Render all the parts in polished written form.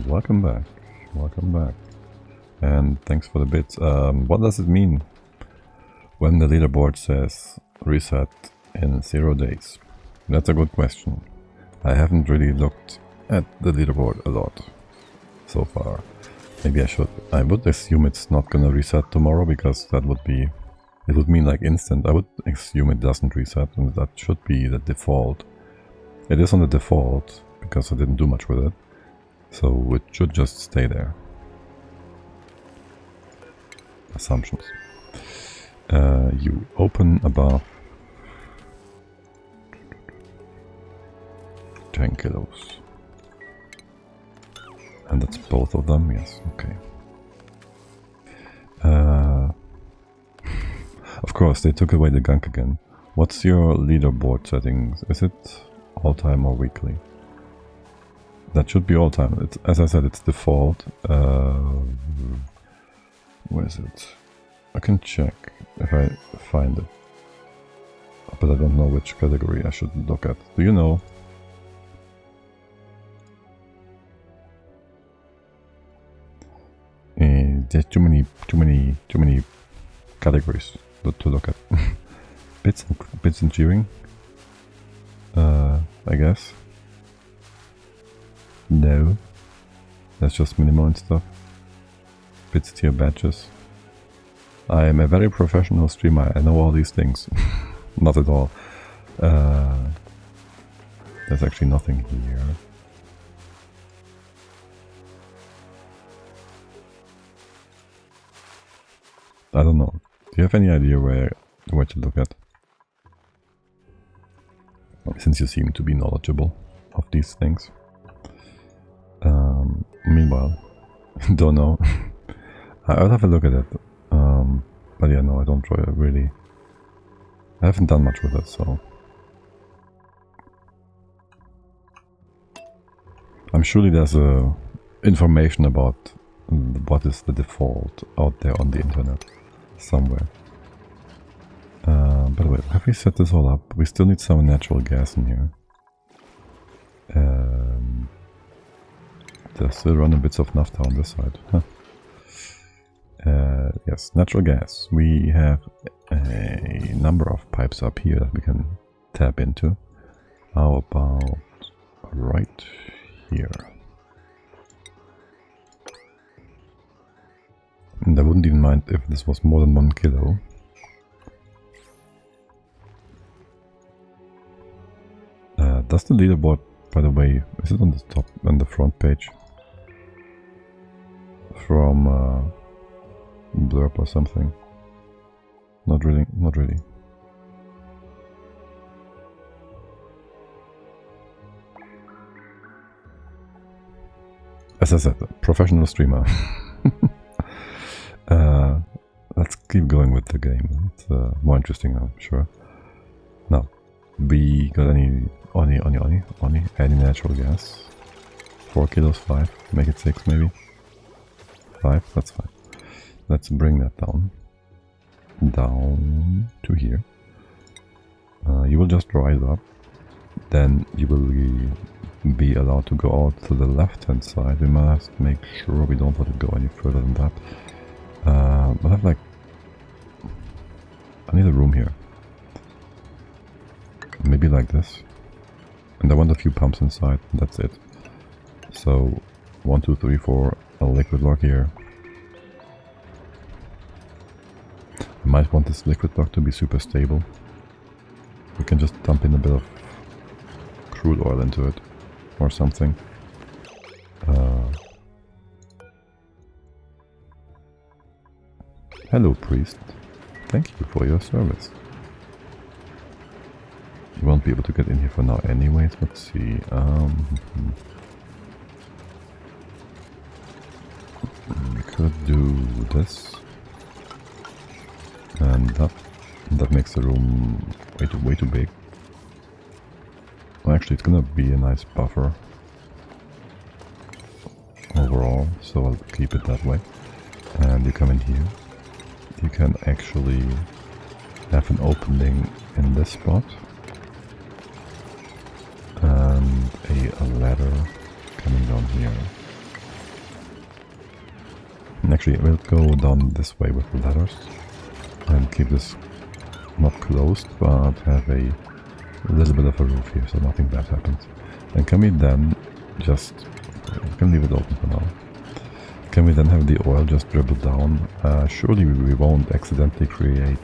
welcome back. Welcome back. And thanks for the bits. What does it mean when the leaderboard says reset in 0 days? That's a good question. I haven't really looked at the leaderboard a lot so far. Maybe I should. I would assume it's not gonna reset tomorrow because that would be... it would mean like instant. I would assume it doesn't reset and that should be the default. It is on the default because I didn't do much with it. So it should just stay there. Assumptions. You open above 10 kilos. And that's both of them, yes, okay. Of course, they took away the gunk again. What's your leaderboard settings? Is it all-time or weekly? That should be all-time. It's, as I said, it's default. Where is it? I can check if I find it. But I don't know which category I should look at. Do you know? There's too many categories to look at. Bits and cheering. I guess. No. That's just minimal and stuff. Bits tier badges. I am a very professional streamer. I know all these things. Not at all. There's actually nothing here. I don't know. Do you have any idea where to look at? Since you seem to be knowledgeable of these things. Meanwhile, don't know. I'll have a look at it. But yeah, no, I don't really. I haven't done much with it, so. I'm surely there's information about what is the default out there on the internet somewhere. By the way, have we set this all up? We still need some natural gas in here. There's still running bits of naphtha on this side. Huh. Yes, natural gas. We have a number of pipes up here that we can tap into. How about right here? And I wouldn't even mind if this was more than 1 kilo. Does the leaderboard, by the way, is it on the top, on the front page? From Blurb or something? Not really, not really. As I said, professional streamer. Let's keep going with the game. It's more interesting, I'm sure. Now, we got any natural gas? 4 kilos, 5. Make it 6 maybe. 5, that's fine. Let's bring that down. Down to here. You will just rise up. Then you will be allowed to go out to the left hand side. We must make sure we don't let it go any further than that. But I have like... I need a room here. Maybe like this. And I want a few pumps inside. That's it. So 1, 2, 3, 4. A liquid lock here. I might want this liquid lock to be super stable. We can just dump in a bit of crude oil into it or something. Hello, priest. Thank you for your service. You won't be able to get in here for now anyways. Let's see. We could do this and that. That makes the room way too big. Well, actually, it's gonna be a nice buffer overall, so I'll keep it that way. And you come in here. You can actually have an opening in this spot and a ladder coming down here. Actually, we'll go down this way with the ladders and keep this not closed, but have a little bit of a roof here so nothing bad happens. And can we then just... we can leave it open for now. Can we then have the oil just dribble down? Surely we won't accidentally create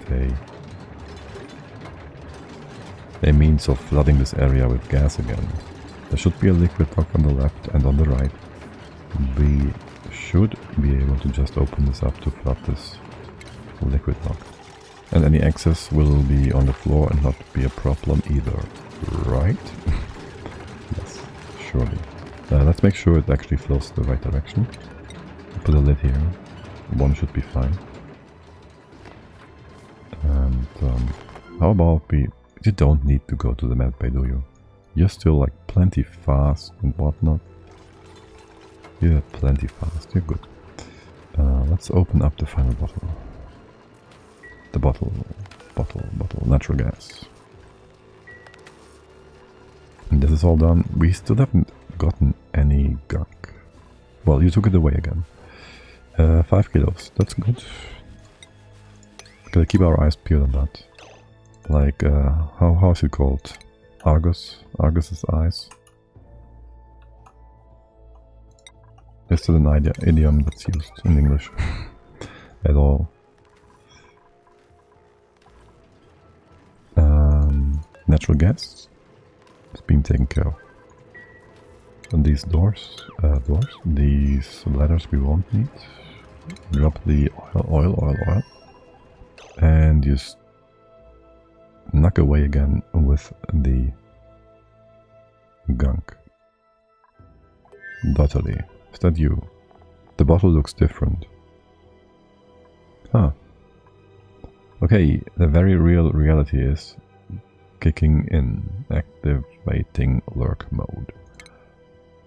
a means of flooding this area with gas again. There should be a liquid lock on the left and on the right. We should be able to just open this up to flood this liquid lock. And any excess will be on the floor and not be a problem either, right? Yes, surely. Let's make sure it actually flows the right direction. Put a lid here. One should be fine. And how about we... you don't need to go to the med bay, do you? You're still like plenty fast and whatnot. You're plenty fast, you're good. Let's open up the final bottle. The bottle, natural gas. And this is all done. We still haven't gotten any gunk. Well, you took it away again. 5 kilos, that's good. Gotta keep our eyes peeled on that. Like, how is it called? Argus? Argus's eyes? Is still an idiom that's used in English at all. Natural gas is being taken care of. And these doors, these ladders we won't need. Drop the oil. And just knock away again with the gunk. Totally. Is that you? The bottle looks different. Huh. Okay, the very real reality is kicking in, activating lurk mode.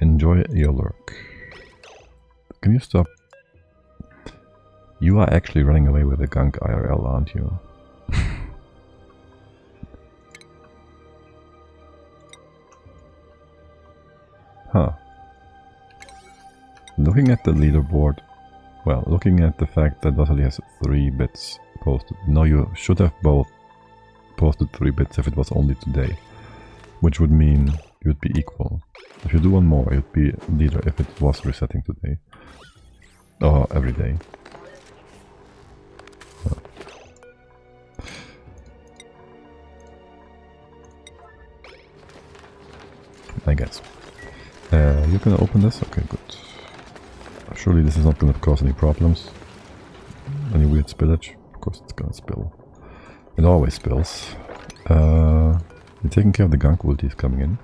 Enjoy your lurk. Can you stop? You are actually running away with the gunk IRL, aren't you? Huh. Looking at the leaderboard, well, looking at the fact that Dotterly has 3 bits posted. No, you should have both posted 3 bits if it was only today. Which would mean you'd be equal. If you do one more, you'd be leader if it was resetting today. Or every day. Oh. I guess. You can open this? Okay, good. Surely this is not going to cause any problems. Any weird spillage? Of course it's going to spill. It always spills. You're taking care of the gunk ultis coming in.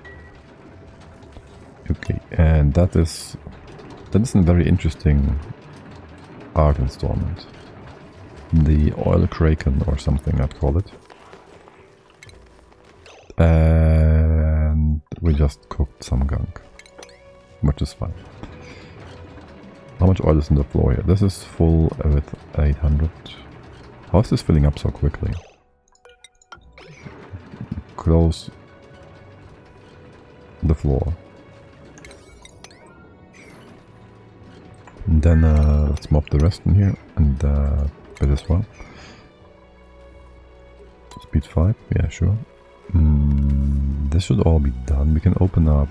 Okay, and that is a very interesting art installment. The oil kraken or something I'd call it. And we just cooked some gunk. Which is fine. How much oil is in the floor here? This is full with 800. How is this filling up so quickly? Close the floor. And then let's mop the rest in here and bit as well. Speed 5, yeah, sure. This should all be done. We can open up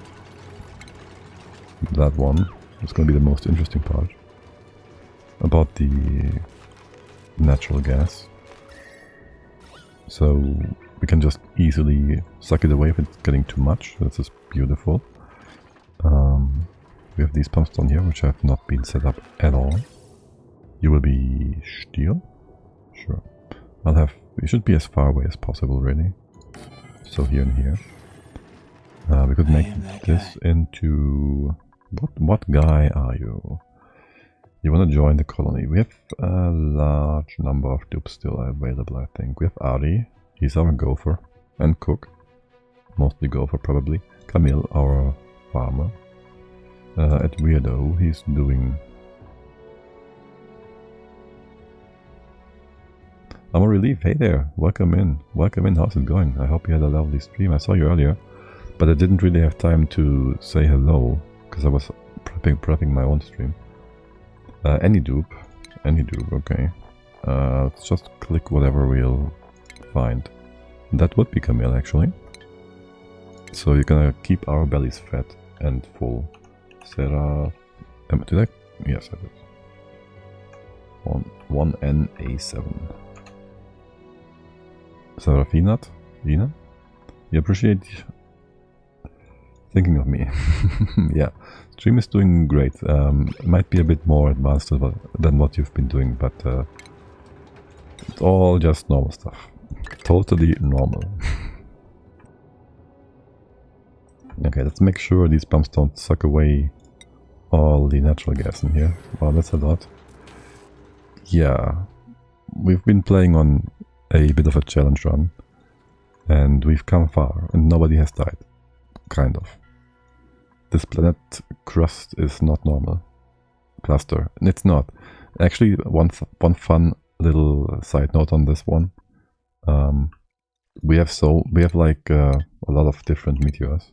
that one. It's going to be the most interesting part. About the natural gas. So we can just easily suck it away if it's getting too much. This is beautiful. We have these pumps down here which have not been set up at all. You will be steel? Sure. We should be as far away as possible really. So here and here. We could make this into... What guy are you? You want to join the colony. We have a large number of dupes still available, I think. We have Ari, he's our gopher, and cook. Mostly gopher, probably. Camille, our farmer. At Weirdo, he's doing... I'm a relief. Hey there, welcome in. Welcome in, how's it going? I hope you had a lovely stream. I saw you earlier, but I didn't really have time to say hello, because I was prepping my own stream. Any dupe, And you do, okay. Let's just click whatever we'll find. That would be Camille, actually. So you're gonna keep our bellies fat and full. Sarah... did I? Yes, I did. 1NA7. Serafinat? Ina? You appreciate thinking of me. Yeah, stream is doing great. It might be a bit more advanced than what you've been doing, but it's all just normal stuff. Totally normal. Okay, let's make sure these pumps don't suck away all the natural gas in here. Wow, that's a lot. Yeah, we've been playing on a bit of a challenge run, and we've come far, and nobody has died. Kind of. This planet crust is not normal. Cluster. It's not. Actually, one fun little side note on this one. We have like a lot of different meteors.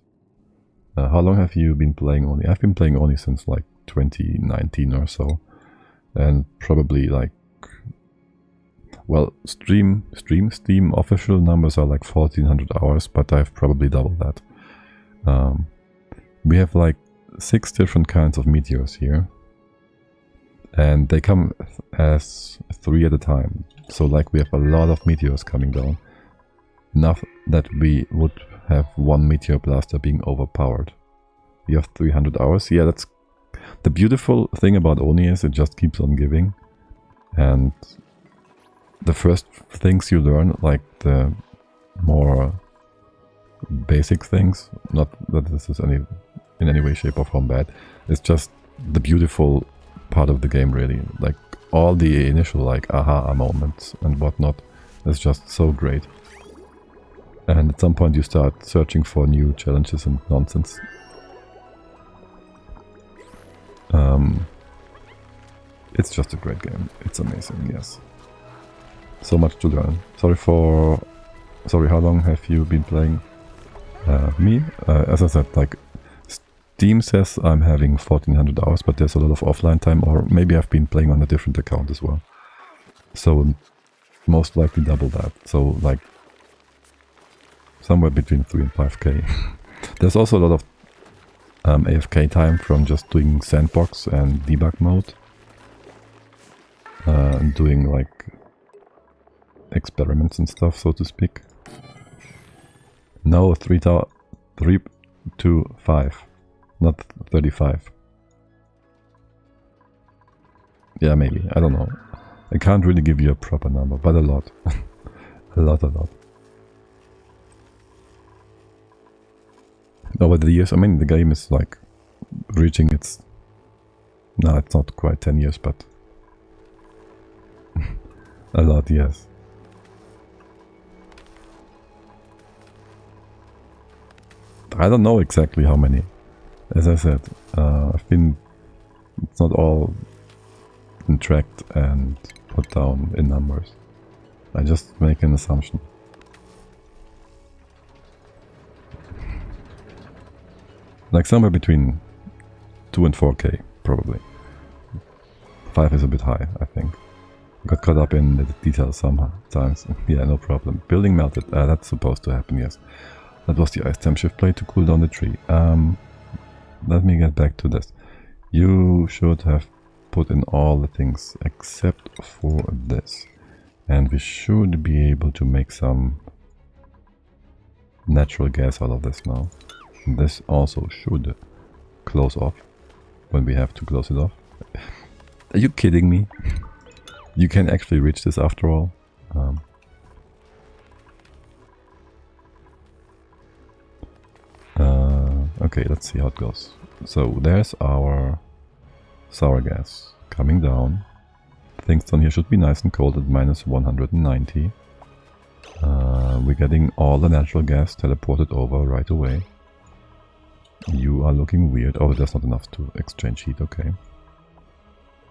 How long have you been playing Oni? I've been playing Oni since like 2019 or so, and probably like, well, Steam official numbers are like 1400 hours, but I've probably doubled that. We have like 6 different kinds of meteors here, and they come as 3 at a time. So like we have a lot of meteors coming down, enough that we would have one meteor blaster being overpowered. You have 300 hours. Yeah, that's the beautiful thing about Oni is it just keeps on giving, and the first things you learn, like the more basic things, not that this is in any way, shape or form bad, it's just the beautiful part of the game, really. Like all the initial like aha moments and whatnot is just so great. And at some point you start searching for new challenges and nonsense. It's just a great game. It's amazing, yes. So much to learn. Sorry, how long have you been playing? Me? As I said, like, Steam says I'm having 1400 hours, but there's a lot of offline time, or maybe I've been playing on a different account as well. So, most likely double that. So, like, somewhere between 3 and 5k. There's also a lot of AFK time from just doing sandbox and debug mode. And doing, like, experiments and stuff, so to speak. No, 3 to 5, not 35. Yeah, maybe, I don't know. I can't really give you a proper number, but a lot. a lot. Over the years, I mean, the game is like reaching its... No, it's not quite 10 years, but... a lot, yes. I don't know exactly how many. As I said, it's not all tracked and put down in numbers. I just make an assumption. Like somewhere between 2 and 4k, probably. 5 is a bit high, I think. Got caught up in the details sometimes. Yeah, no problem. Building melted. That's supposed to happen, yes. That was the ice temp shift plate to cool down the tree. Let me get back to this. You should have put in all the things except for this. And we should be able to make some natural gas out of this now. This also should close off when we have to close it off. Are you kidding me? You can actually reach this after all. Okay, let's see how it goes. So there's our sour gas coming down. Things down here should be nice and cold at minus 190. We're getting all the natural gas teleported over right away. You are looking weird. Oh, there's not enough to exchange heat, okay.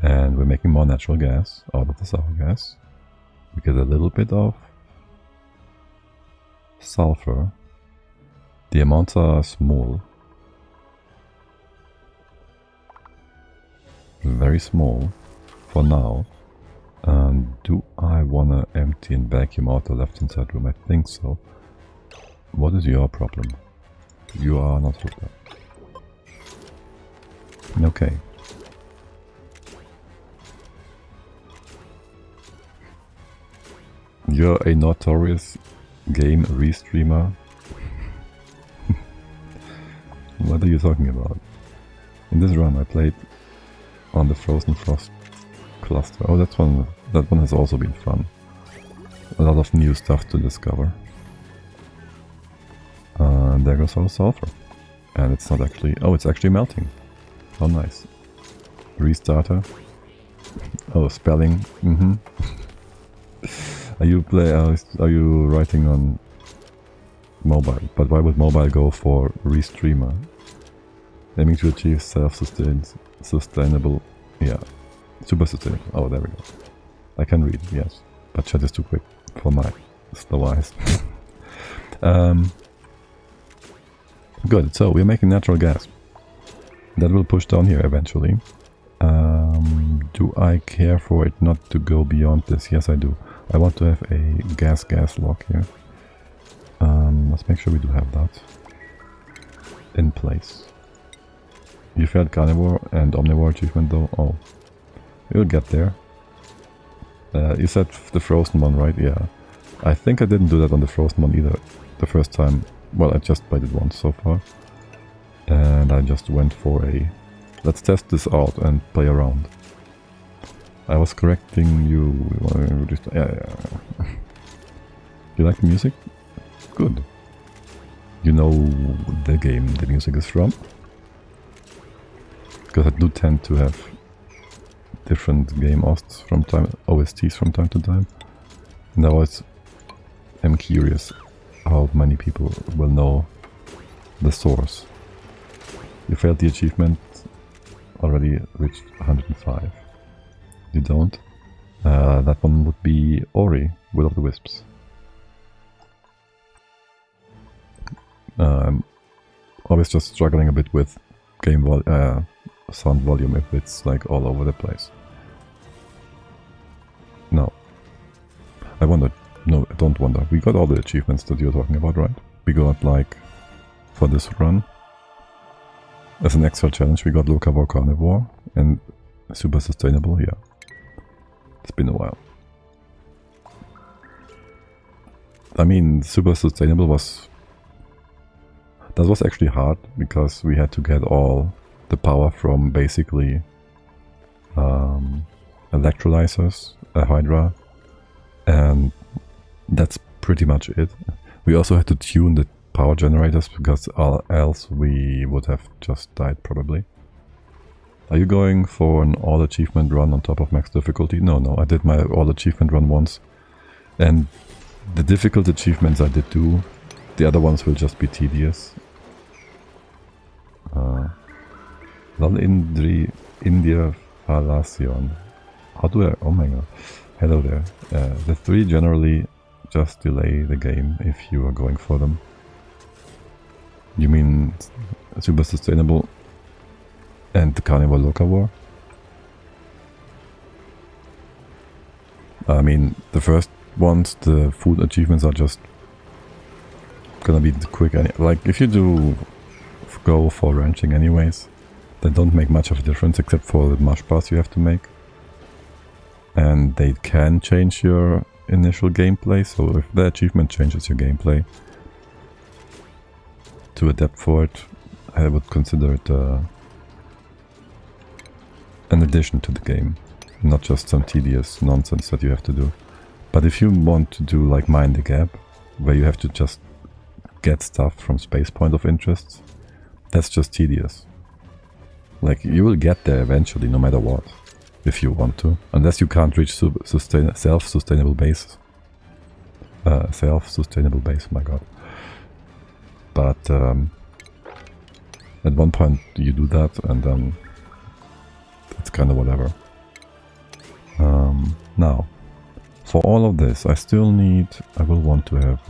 And we're making more natural gas out of the sour gas. We get a little bit of sulfur. The amounts are small. Very small for now. Do I wanna empty and vacuum out the left hand side room? I think so. What is your problem? You are not hooked up. Okay. You're a notorious game restreamer. What are you talking about? In this run I played on the Frozen Frost cluster. Oh, that one has also been fun. A lot of new stuff to discover. And there goes all sulfur. And it's not actually... Oh, it's actually melting. How nice. Restarter. Oh, spelling. Are you writing on mobile? But why would mobile go for restreamer? Aiming to achieve sustainable. Yeah. Super sustainable. Oh, there we go. I can read, yes. But chat is too quick for my slow eyes. Good, so we're making natural gas. That will push down here eventually. Do I care for it not to go beyond this? Yes, I do. I want to have a gas lock here. Let's make sure we do have that in place. You failed Carnivore and Omnivore achievement though? Oh. We'll get there. You said the frozen one, right? Yeah. I think I didn't do that on the frozen one either the first time. Well, I just played it once so far. And I just went for a... Let's test this out and play around. I was correcting you. Yeah. You like the music? Good. You know the game the music is from? Because I do tend to have different game OSTs from time to time. And I always am curious how many people will know the source. You failed the achievement, already reached 105. You don't? That one would be Ori, Will of the Wisps. I'm always just struggling a bit with sound volume if it's like all over the place. No. I wonder. No, I don't wonder. We got all the achievements that you're talking about, right? We got like, for this run, as an extra challenge, we got Locavore, Carnivore, and Super Sustainable, yeah. It's been a while. I mean, Super Sustainable was... That was actually hard, because we had to get all the power from basically electrolyzers, a Hydra, and that's pretty much it. We also had to tune the power generators, because else we would have just died probably. Are you going for an all achievement run on top of max difficulty? No, I did my all achievement run once, and the difficult achievements I did do, the other ones will just be tedious. India Falacion. How do I... Oh my god. Hello there. The three generally just delay the game if you are going for them. You mean Super Sustainable and the Carnivore Locavore? I mean, the first ones, the food achievements are just gonna be quick. Like, if you do go for ranching anyways, they don't make much of a difference except for the mush bars you have to make. And they can change your initial gameplay, so if the achievement changes your gameplay, to adapt for it, I would consider it an addition to the game, not just some tedious nonsense that you have to do. But if you want to do like Mind the Gap, where you have to just get stuff from space point of interest, that's just tedious. Like, you will get there eventually, no matter what, if you want to, unless you can't reach self-sustainable base. Self-sustainable base, my god. But at one point you do that, and then it's kind of whatever. Now, for all of this, I will want to have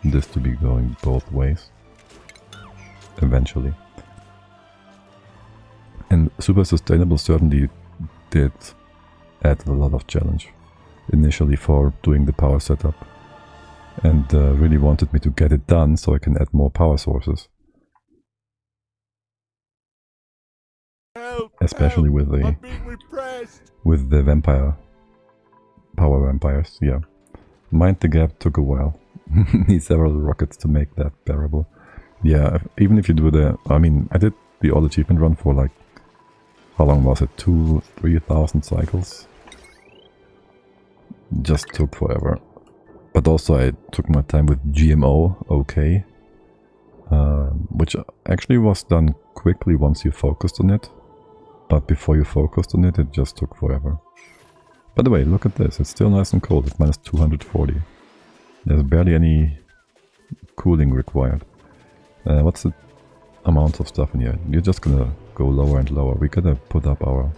this to be going both ways, eventually. And Super Sustainable certainly did added a lot of challenge initially for doing the power setup, and really wanted me to get it done so I can add more power sources. Especially with the vampire power vampires, yeah. Mind the Gap took a while. Need several rockets to make that bearable. Yeah, even if you do the... I mean, I did the all achievement run for like... How long was it? 2,000-3,000 cycles? Just took forever. But also I took my time with GMO, okay. Which actually was done quickly once you focused on it. But before you focused on it, it just took forever. By the way, look at this. It's still nice and cold. It's minus 240. There's barely any cooling required. What's the amount of stuff in here? You're just gonna go lower and lower. We gotta put up our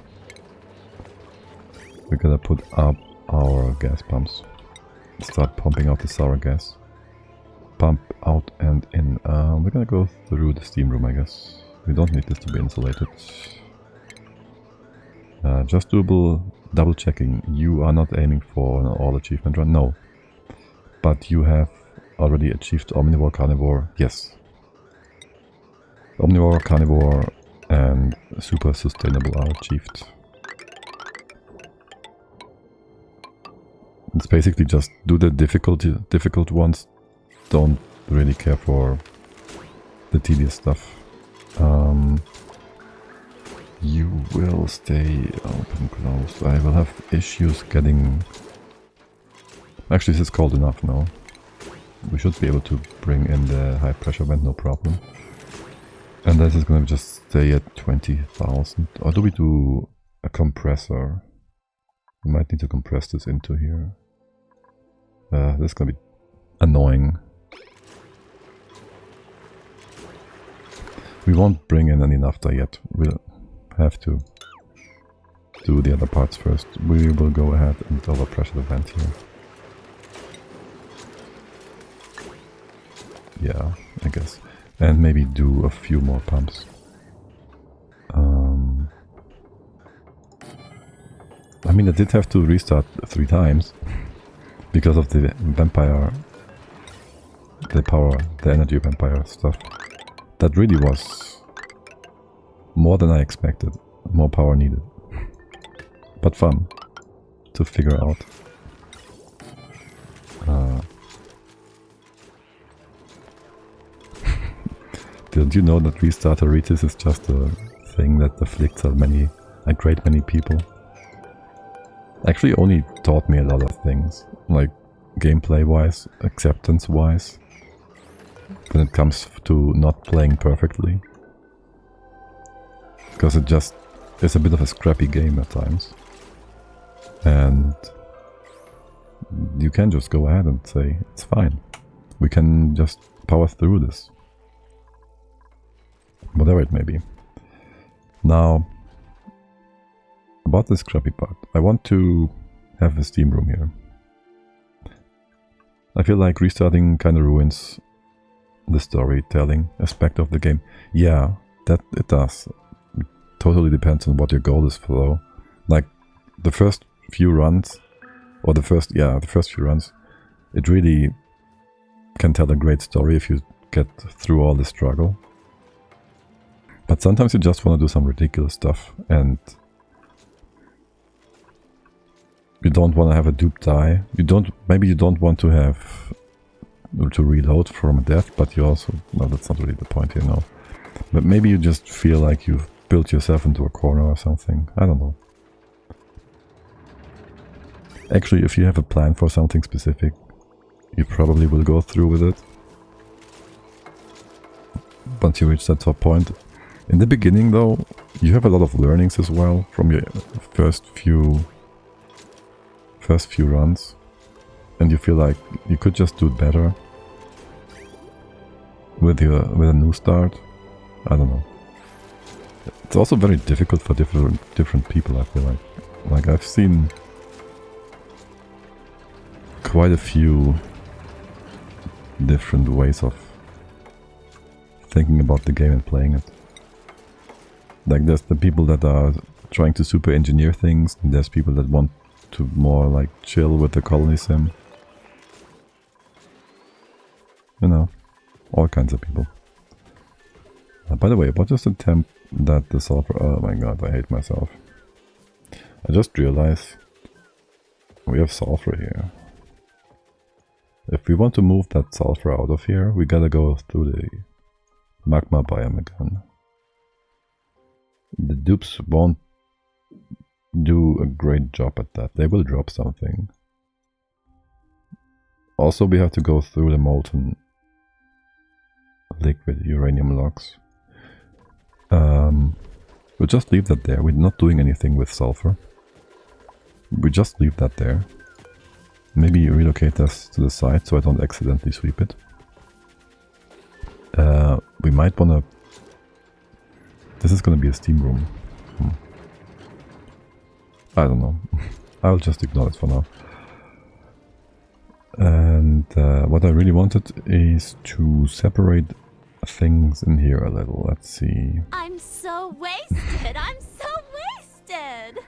gas pumps. Start pumping out the sour gas. Pump out and in. We're gonna go through the steam room, I guess. We don't need this to be insulated. Just double checking. You are not aiming for an all achievement run? No. But you have already achieved Omnivore, Carnivore? Yes. Omnivore, Carnivore and Super Sustainable are achieved. It's basically just do the difficult ones. Don't really care for the tedious stuff. You will stay open, closed. I will have issues getting... Actually, this is cold enough now. We should be able to bring in the high pressure vent, no problem. And this is going to just stay at 20,000. Or do we do a compressor? We might need to compress this into here. This is going to be annoying. We won't bring in any naphtha yet. We'll have to do the other parts first. We will go ahead and overpressure the vent here. Yeah, I guess. And maybe do a few more pumps. I mean, I did have to restart 3 times because of the vampire, the energy vampire stuff. That really was more than I expected. More power needed. But fun to figure out. Did you know that restarteritis is just a thing that afflicts a great many people? Actually only taught me a lot of things, like gameplay wise, acceptance wise, when it comes to not playing perfectly. Because it just is a bit of a scrappy game at times. And you can just go ahead and say, it's fine. We can just power through this. Whatever it may be. Now, about this scrappy part. I want to have a steam room here. I feel like restarting kind of ruins the storytelling aspect of the game. Yeah, that it does. It totally depends on what your goal is though. Like the first few runs, or the first few runs, it really can tell a great story if you get through all the struggle. But sometimes you just want to do some ridiculous stuff and you don't want to have a dupe die. Maybe you don't want to have to reload from a death, but you also... No, that's not really the point here, no. But maybe you just feel like you've built yourself into a corner or something. I don't know. Actually, if you have a plan for something specific, you probably will go through with it. Once you reach that top point. In the beginning though, you have a lot of learnings as well from your first few runs. And you feel like you could just do it better with a new start. I don't know. It's also very difficult for different people, I feel like. Like I've seen quite a few different ways of thinking about the game and playing it. Like there's the people that are trying to super engineer things, and there's people that want to more like chill with the colony sim. You know, all kinds of people. By the way, what is the temp that the sulfur... Oh my god, I hate myself. I just realized we have sulfur here. If we want to move that sulfur out of here, we gotta go through the magma biome again. The dupes won't do a great job at that. They will drop something. Also, we have to go through the molten liquid uranium logs. We'll just leave that there. We're not doing anything with sulfur. We just leave that there. Maybe relocate this to the side so I don't accidentally sweep it. We might wanna... This is gonna be a steam room. I don't know. I'll just ignore it for now. And what I really wanted is to separate things in here a little. Let's see. I'm so wasted. I'm so wasted.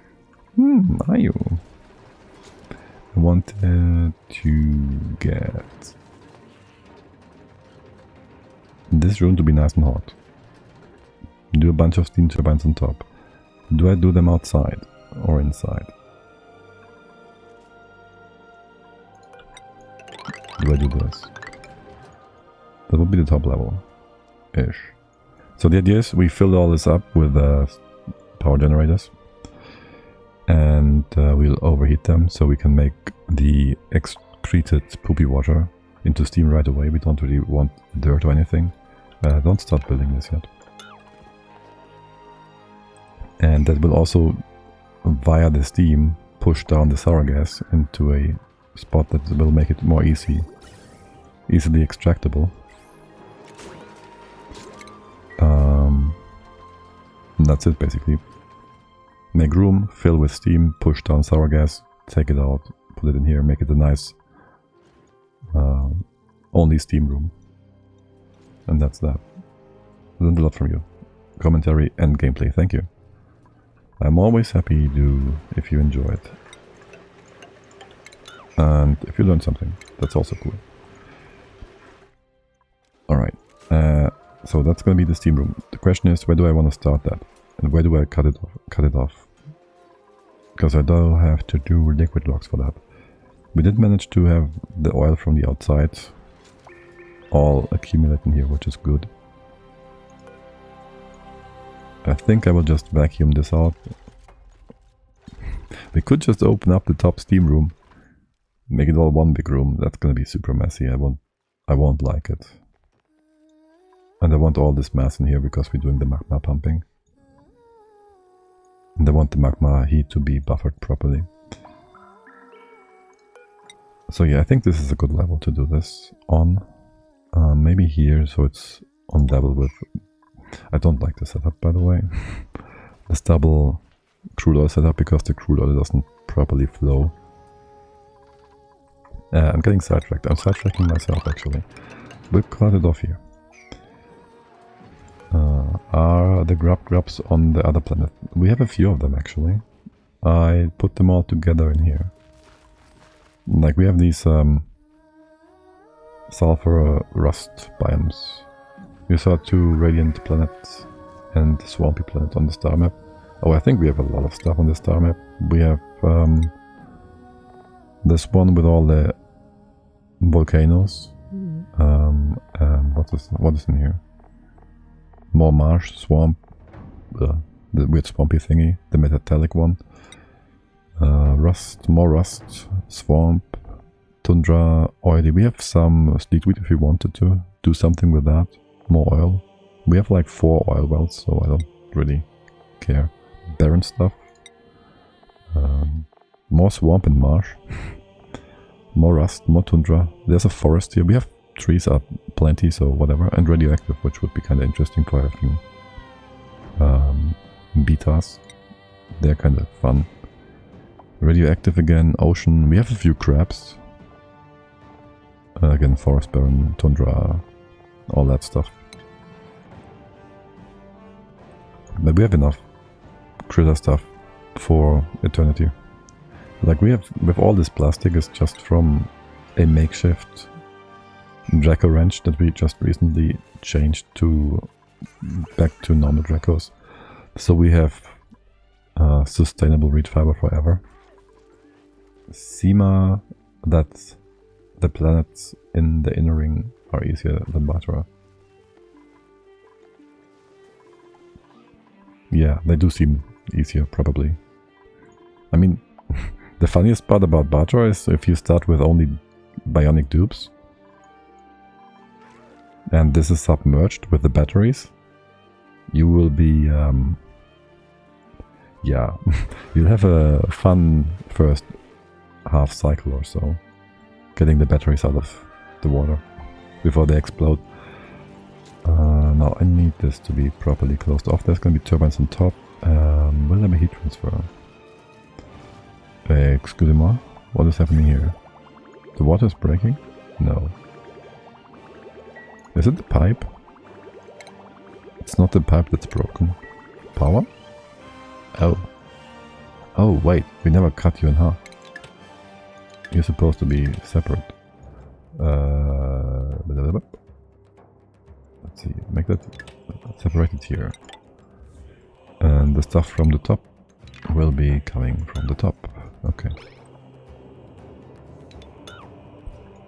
Are you? I wanted to get this room to be nice and hot. Do a bunch of steam turbines on top. Do I do them outside or inside? Do I do this? That would be the top level-ish. So the idea is we fill all this up with power generators. And we'll overheat them so we can make the excreted poopy water into steam right away. We don't really want dirt or anything. Don't start building this yet. And that will also, via the steam, push down the sour gas into a spot that will make it more easily extractable. And that's it basically. Make room, fill with steam, push down sour gas, take it out, put it in here, make it a nice only steam room. And that's that. Learned a lot from you. Commentary and gameplay, thank you. I'm always happy if you enjoy it. And if you learn something, that's also cool. Alright, so that's gonna be the steam room. The question is, where do I want to start that? And where do I cut it off? Because I don't have to do liquid logs for that. We did manage to have the oil from the outside all accumulate in here, which is good. I think I will just vacuum this out. We could just open up the top steam room, make it all one big room. That's gonna be super messy. I won't like it. And I want all this mass in here because we're doing the magma pumping. And I want the magma heat to be buffered properly. So yeah, I think this is a good level to do this on. Maybe here, so it's on level with... I don't like the setup, by the way. This double crude oil setup, because the crude oil doesn't properly flow. I'm getting sidetracked. I'm sidetracking myself, actually. We'll cut it off here. Are the grubs on the other planet? We have a few of them, actually. I put them all together in here. Like, we have these sulfur rust biomes. You saw 2 radiant planets and swampy planet on the star map. Oh, I think we have a lot of stuff on the star map. We have this one with all the volcanoes. And what is in here? More marsh, swamp, the weird swampy thingy, the metallic one. Rust, more rust, swamp, tundra, oily. We have some sleetweed if we wanted to do something with that. More oil. We have like 4 oil wells, so I don't really care. Barren stuff. More swamp and marsh. More rust, more tundra. There's a forest here. We have trees up plenty, so whatever. And radioactive, which would be kind of interesting for having betas. They're kind of fun. Radioactive again, ocean. We have a few crabs. Again, forest, barren, tundra, all that stuff. But we have enough critter stuff for eternity. Like we have with all this plastic is just from a makeshift Draco wrench that we just recently changed to back to normal Dracos. So we have sustainable reed fiber forever. Sema, that the planets in the inner ring are easier than Baator. Yeah, they do seem easier, probably. I mean, the funniest part about Baator is if you start with only Bionic Dupes, and this is submerged with the batteries, you will be, yeah, you'll have a fun first half cycle or so, getting the batteries out of the water before they explode. Now I need this to be properly closed off. There's going to be turbines on top. Will there be heat transfer? Excusez-moi, what is happening here? The water is breaking? No. Is it the pipe? It's not the pipe that's broken. Power? Oh. Oh wait, we never cut you in half. You're supposed to be separate. Let's see, make that separated here. And the stuff from the top will be coming from the top. Okay.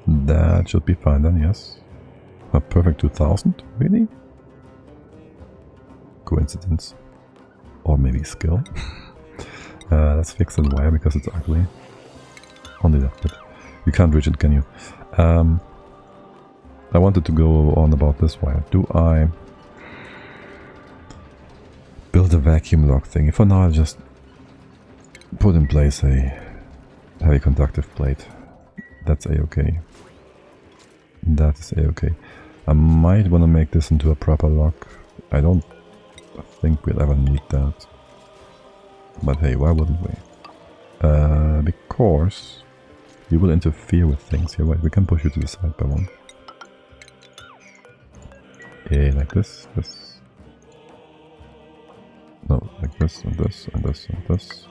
That should be fine then, yes. A perfect 2000? Really? Coincidence. Or maybe skill. Let's fix that wire because it's ugly. Only that bit. You can't reach it, can you? I wanted to go on about this wire. Do I build a vacuum lock thing? For now I'll just put in place a heavy conductive plate. That's a-okay. That is a-okay. I might want to make this into a proper lock. I don't think we'll ever need that. But hey, why wouldn't we? Because you will interfere with things here. Wait, we can push you to the side by one. Yeah, like this, this. No, like this, and this, and this, and this.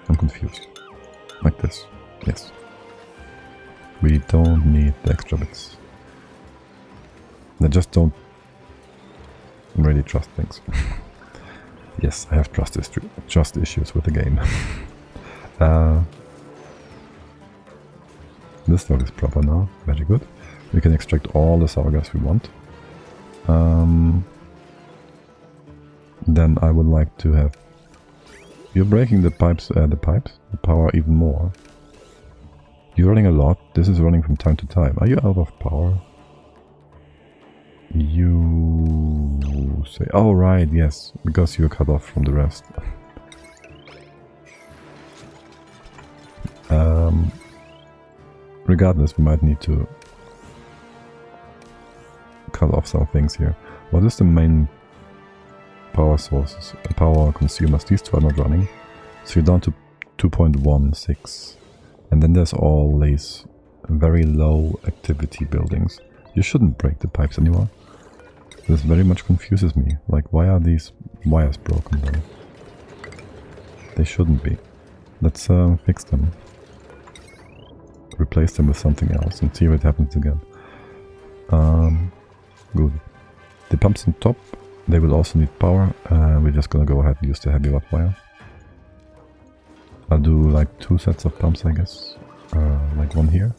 I'm confused. Like this. Yes. We don't need the extra bits. I just don't really trust things. Yes, I have trust issues with the game. This log is proper now. Very good. We can extract all the sour gas we want. Then I would like to have... You're breaking the power even more. You're running a lot. This is running from time to time. Are you out of power? You say... Oh, right, yes. Because you're cut off from the rest. Regardless, we might need to cut off some things here. What is the main power sources? Power consumers. These two are not running. So you're down to 2.16. And then there's all these very low activity buildings. You shouldn't break the pipes anymore. This very much confuses me. Like, why are these wires broken though? They shouldn't be. Let's fix them. Replace them with something else and see what happens again. Good. The pumps on top, they will also need power. We're just gonna go ahead and use the heavy watt wire. I'll do like 2 sets of pumps, I guess. Like one here.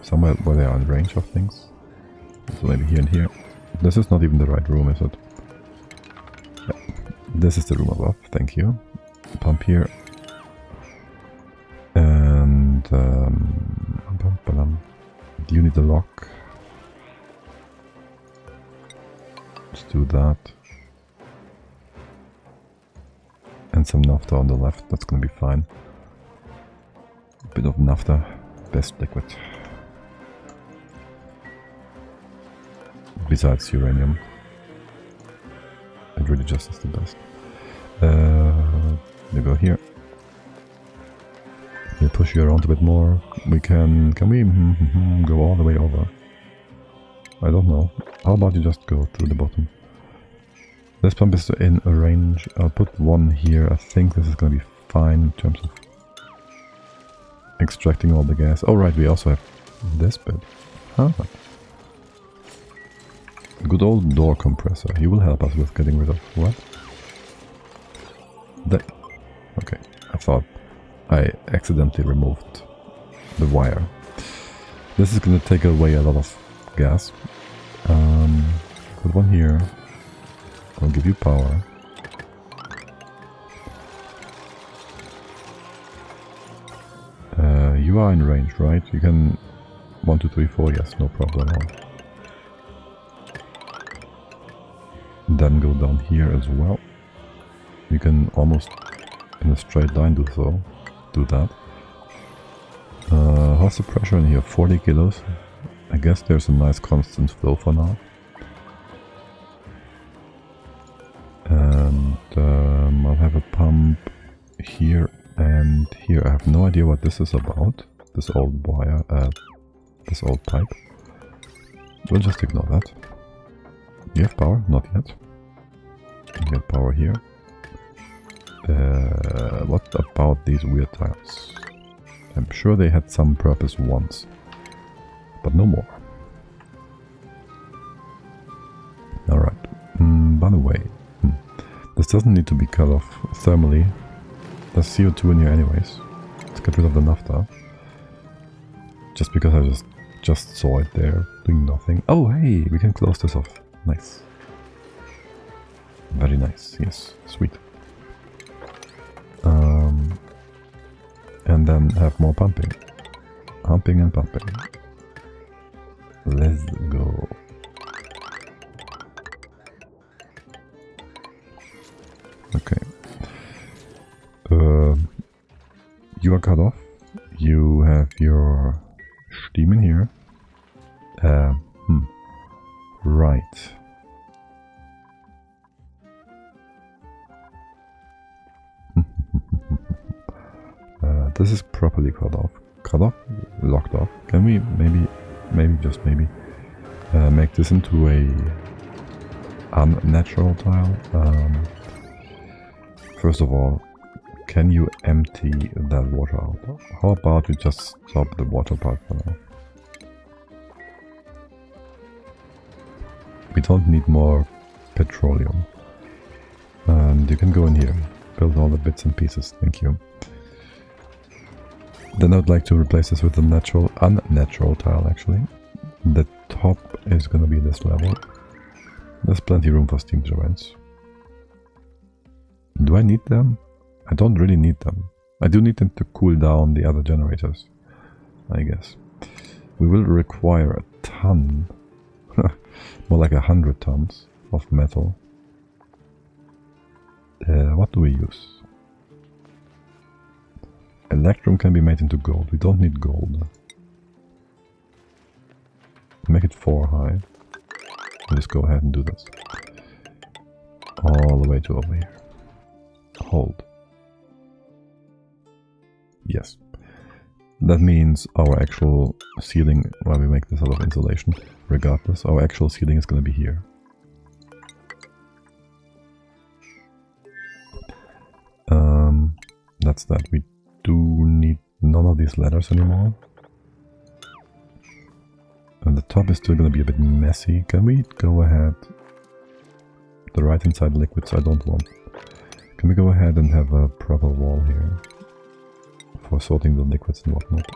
Somewhere where they are in range of things. So maybe here and here. This is not even the right room, is it? Yeah. This is the room above, thank you. Pump here. And you need a lock. Let's do that. And some naphtha on the left, that's gonna be fine. A bit of naphtha, best liquid. Besides uranium. It really just is the best. You go here. We'll push you around a bit more. We can we go all the way over? I don't know. How about you just go through the bottom? This pump is in a range. I'll put one here. I think this is gonna be fine in terms of extracting all the gas. Oh right, we also have this bit. Huh. Good old door compressor. He will help us with getting rid of what? That. Okay. I thought I accidentally removed the wire. This is gonna take away a lot of gas. Put one here. I'll give you power. You are in range, right? You can 1, 2, 3, 4. Yes, no problem at all. Then go down here as well. You can almost in a straight line do so. Do that. How's the pressure in here? 40 kilos. I guess there's a nice constant flow for now. And I'll have a pump here and here. I have no idea what this is about. This old wire, this old pipe. We'll just ignore that. You have power? Not yet. You have power here. What about these weird tiles? I'm sure they had some purpose once, but no more. Alright, by the way, this doesn't need to be cut off thermally. There's CO2 in here anyways. Let's get rid of the naphtha. Just because I just saw it there, doing nothing. Oh hey, we can close this off. Nice. Very nice, yes, sweet. And then have more pumping. Pumping and pumping. Let's go. Okay. You are cut off. You have your steam in here. Right. This is properly cut off. Cut off? Locked off. Can we maybe just maybe make this into a unnatural tile? First of all, can you empty that water out? How about we just stop the water part for now? We don't need more petroleum. And you can go in here, build all the bits and pieces, thank you. Then I would like to replace this with a unnatural tile actually. The top is gonna be this level. There's plenty room for steam turbines. Do I need them? I don't really need them. I do need them to cool down the other generators, I guess. We will require a ton, more like 100 tons of metal. What do we use? Electrum can be made into gold. We don't need gold. Make it 4 high. I'll just go ahead and do this. All the way to over here. Hold. Yes. That means our actual ceiling, well, we make this out of insulation, regardless, our actual ceiling is going to be here. That's that. We do need none of these ladders anymore. And the top is still going to be a bit messy. Can we go ahead? The right hand side liquids I don't want. Can we go ahead and have a proper wall here? For sorting the liquids and whatnot.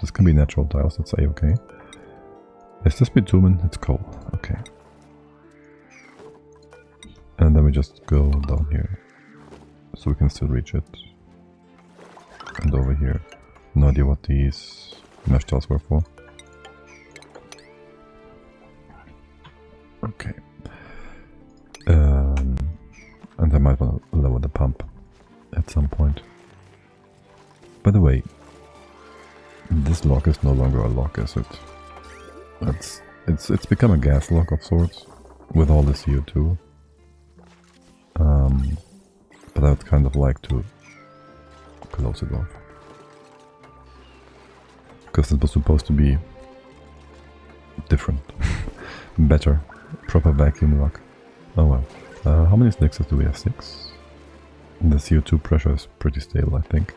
This can be natural tiles, let's say, okay. Is this bitumen? It's coal, okay. And then we just go down here. So we can still reach it. And over here. No idea what these mesh tiles were for. Okay. And I might want to lower the pump at some point. By the way, this lock is no longer a lock, is it? It's become a gas lock of sorts with all the CO2. But I would kind of like to close it off. Because it was supposed to be different. Better. Proper vacuum lock. Oh well. How many snakes do we have? 6? The CO2 pressure is pretty stable, I think.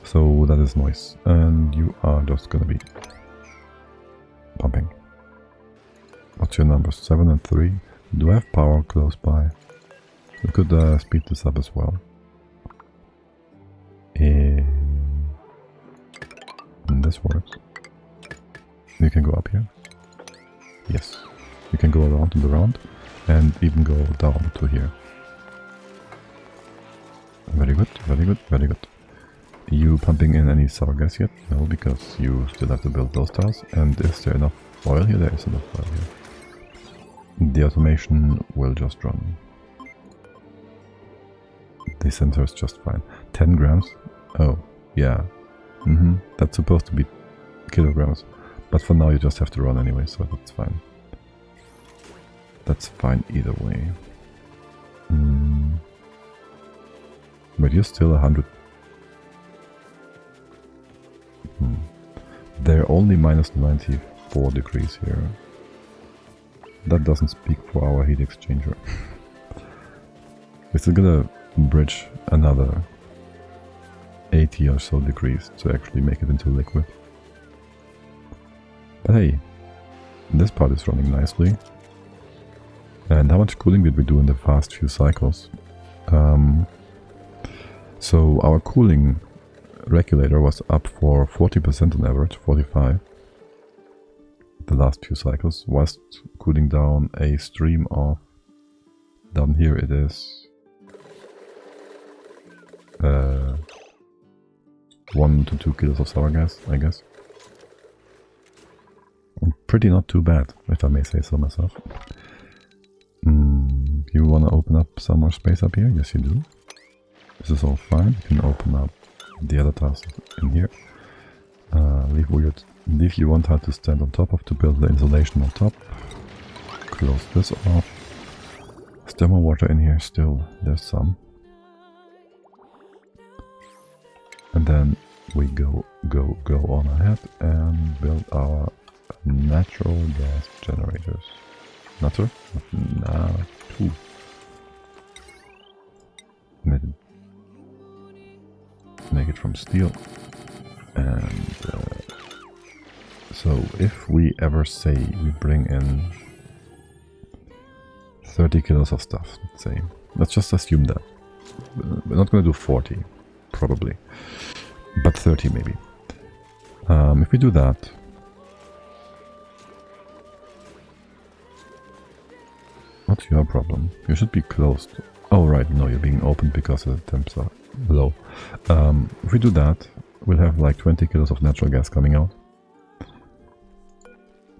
So that is noise. And you are just gonna be pumping. What's your numbers? 7 and 3. Do I have power close by? We could speed this up as well. And this works. You can go up here. Yes. You can go around and around. And even go down to here. Very good, very good, very good. You pumping in any sour gas yet? No, because you still have to build those towers. And is there enough oil here? There is enough oil here. The automation will just run. The sensor is just fine. 10 grams? Oh, yeah. That's supposed to be kilograms. But for now you just have to run anyway, so that's fine. That's fine either way. But you're still 100. They're only minus 94 degrees here. That doesn't speak for our heat exchanger. We're still gonna bridge another 80 or so degrees to actually make it into liquid. But hey, this part is running nicely. And how much cooling did we do in the past few cycles? So our cooling regulator was up for 40% on average, 45. The last few cycles, whilst cooling down a stream of, down here it is 1 to 2 kilos of sour gas, I guess. Pretty not too bad, if I may say so myself. You want to open up some more space up here? Yes, you do. This is all fine. You can open up the other tasks in here. Leave you want her to stand on top of to build the insulation on top. Close this off. Is there more water in here still? There's some. And then we go on ahead and build our natural gas generators. Natural? Nah, 2. Make it from steel. And so if we ever say we bring in 30 kilos of stuff, let's say, let's just assume that. We're not going to do 40, probably, but 30 maybe. If we do that, what's your problem? You should be closed. Oh right, no, you're being opened because the temps are low. If we do that, we'll have like 20 kilos of natural gas coming out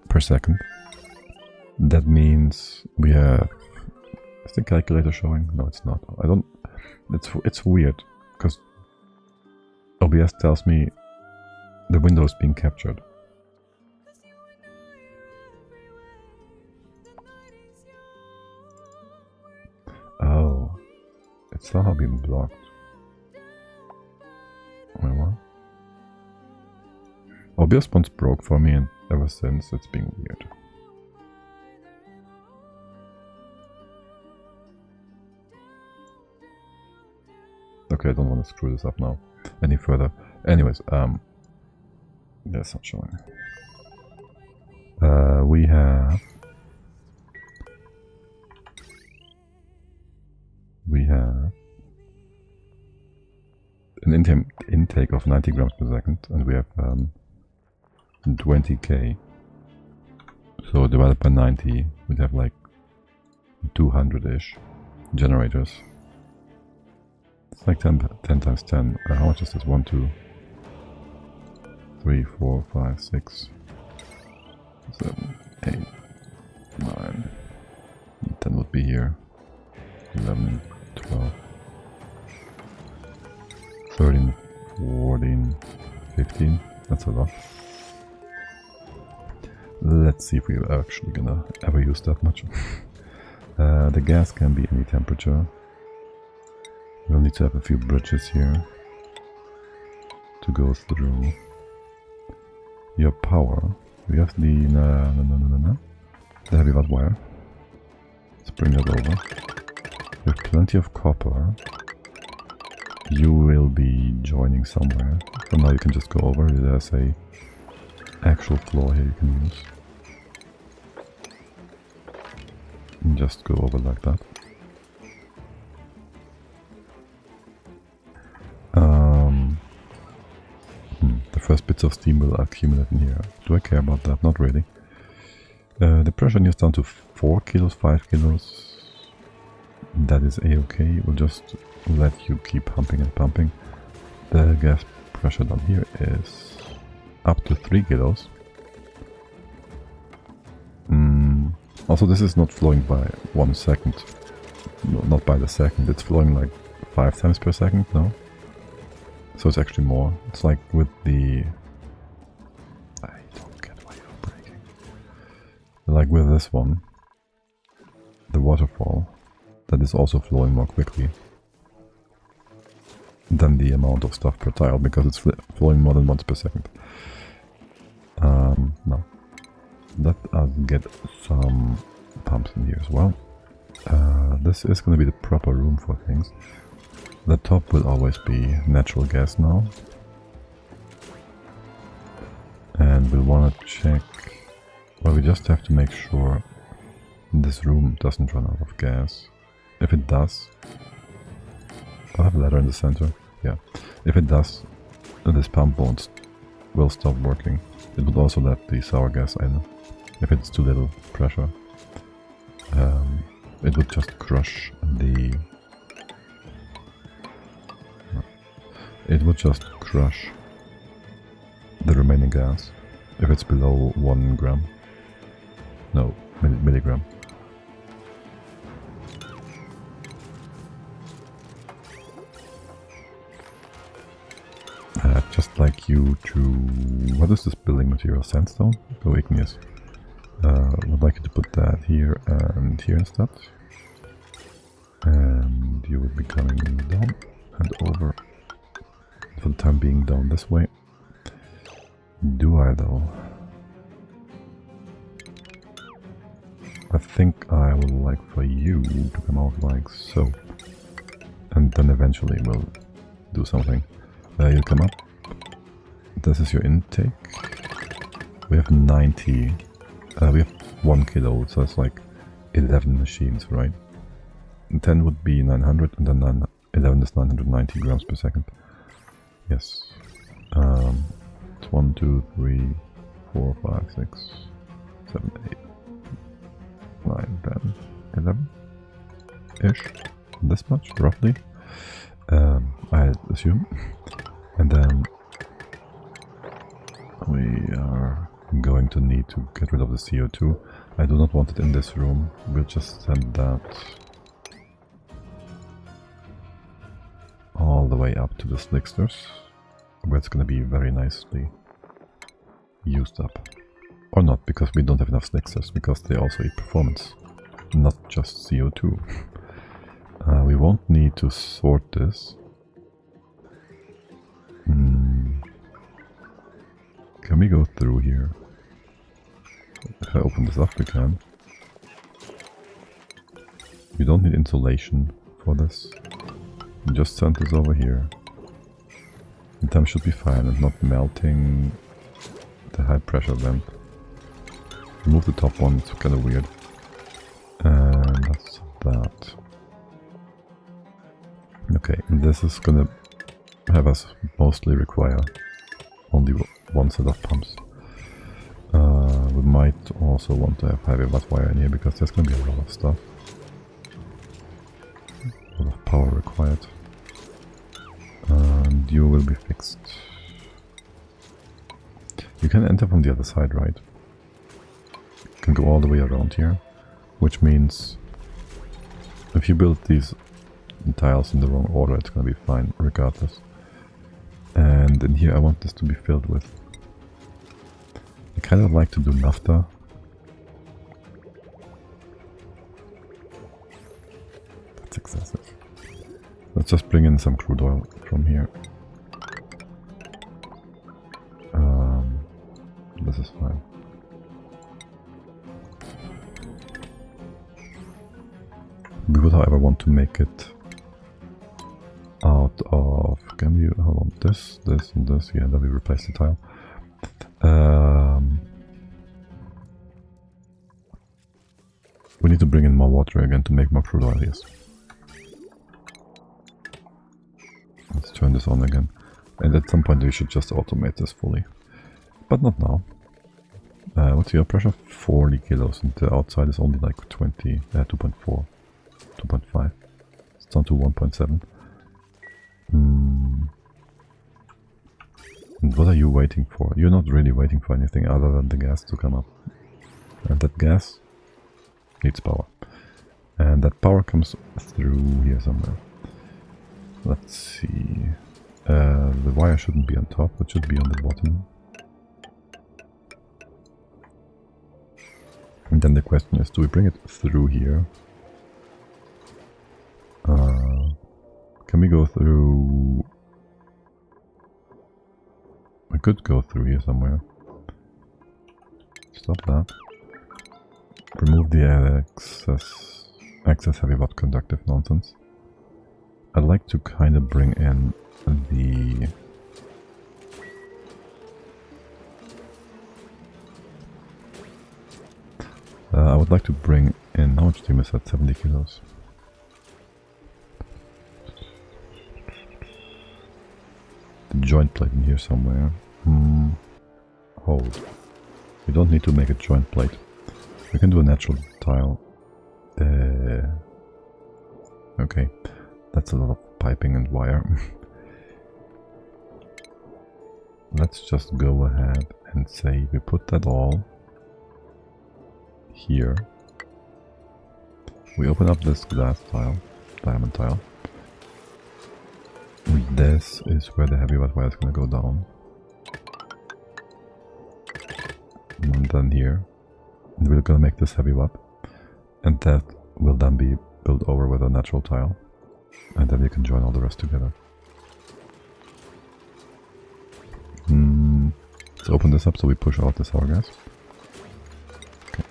per second. That means we have... Is the calculator showing? No, it's not. I don't... It's weird, because OBS tells me the window is being captured. Oh, it's somehow been blocked. Wait, what? OBS once broke for me, and ever since it's been weird. Okay, I don't want to screw this up now any further. Anyways, that's not showing. We have an intake of 90 grams per second, and we have 20k. So divided by 90, we'd have like 200-ish generators. It's like 10 times 10. How much is this? 1, 2, 3, 4, 5, 6, 7, 8, 9. 10 would be here. 11, 12, 13, 14, 15. That's a lot. Let's see if we're actually gonna ever use that much. The gas can be any temperature. We'll need to have a few bridges here to go through. Your power We have the the heavy watt wire. Let's bring that over. We have plenty of copper. You will be joining somewhere. For now you can just go over. There's a actual floor here you can use. And just go over like that. The first bits of steam will accumulate in here. Do I care about that? Not really. The pressure is down to 4 kilos, 5 kilos. That is a-okay. We'll just let you keep pumping and pumping. The gas pressure down here is up to 3 kilos. Also, this is not flowing by 1 second. No, not by the second. It's flowing like 5 times per second, no? So it's actually more. It's like with the... I don't get why you're breaking. Like with this one, the waterfall, that is also flowing more quickly than the amount of stuff per tile, because it's flowing more than once per second. No. Let us get some pumps in here as well. This is going to be the proper room for things. The top will always be natural gas now. And we'll want to check... Well, we just have to make sure this room doesn't run out of gas. If it does... I'll have a ladder in the center. Yeah. If it does, this pump will stop working. It will also let the sour gas in. If it's too little pressure. It would just crush the... It would just crush the remaining gas if it's below 1 gram. No, milligram. I'd just like you to... What is this building material? Sandstone? Go igneous. Would like you to put that here and here instead. And you would be coming down and over. For the time being down this way. Do I though? I think I would like for you to come out like so. And then eventually we'll do something. You come up. This is your intake. We have 90. We have 1 kilo, so it's like 11 machines, right? And 10 would be 900, and then 11 is 990 grams per second. Yes. It's 1, 2, 3, 4, 5, 6, 7, 8, 9, 10, 11 ish. This much, roughly. I assume. And then we are going to need to get rid of the CO2. I do not want it in this room. We'll just send that all the way up to the slicksters, where it's going to be very nicely used up. Or not, because we don't have enough slicksters, because they also eat performance, not just CO2. We won't need to sort this. Can we go through here? If I open this up, we can. We don't need insulation for this. We just send this over here. The temp should be fine and not melting the high pressure lamp. Remove the top one, it's kind of weird. And that's that. Okay, and this is gonna have us mostly require only one set of pumps. We might also want to have heavy watt wire in here, because there's gonna be a lot of stuff. A lot of power required. And you will be fixed. You can enter from the other side, right? You can go all the way around here, which means if you build these tiles in the wrong order, it's gonna be fine regardless. And in here I want this to be filled with... I kind of like to do naphtha. That's excessive. Let's just bring in some crude oil from here. This is fine. We would, however, want to make it out of... Can we... Hold on. This, and this. Yeah, then we replace the tile. We need to bring in more water again to make more crude oil, yes. Let's turn this on again. And at some point we should just automate this fully. But not now. What's your pressure? 40 kilos, and the outside is only like 2.4, 2.5. It's down to 1.7. And what are you waiting for? You're not really waiting for anything other than the gas to come up. And that gas needs power. And that power comes through here somewhere. Let's see. The wire shouldn't be on top, it should be on the bottom. And then the question is, do we bring it through here? Can we go through... I could go through here somewhere. Stop that. Remove the excess heavy watt conductive nonsense. I'd like to kind of bring in the... I would like to bring in... How much do you miss at 70 kilos? The joint plate in here somewhere. Hold. We don't need to make a joint plate. We can do a natural tile. Okay. That's a lot of piping and wire. Let's just go ahead and say we put that all here. We open up this glass tile, diamond tile. And this is where the heavy watt wire is going to go down. And then here. And we're going to make this heavy watt. And that will then be built over with a natural tile. And then we can join all the rest together. Let's open this up so we push out the sour gas. Okay.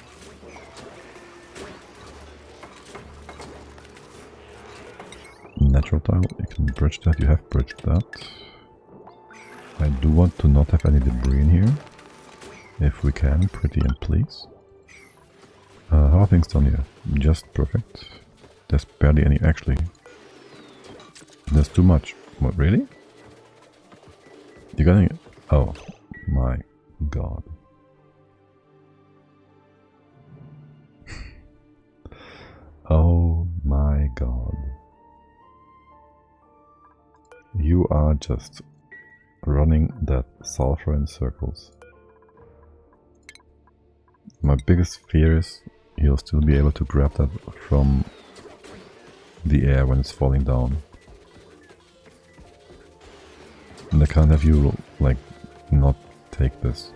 Natural tile, you can bridge that, you have bridged that. I do want to not have any debris in here. If we can, pretty and please. How are things done here? Just perfect. There's barely any, actually. There's too much. What, really? You got any? Oh my god. Oh my god. You are just running that sulfur in circles. My biggest fear is you'll still be able to grab that from the air when it's falling down. And I can't have you, like, not take this.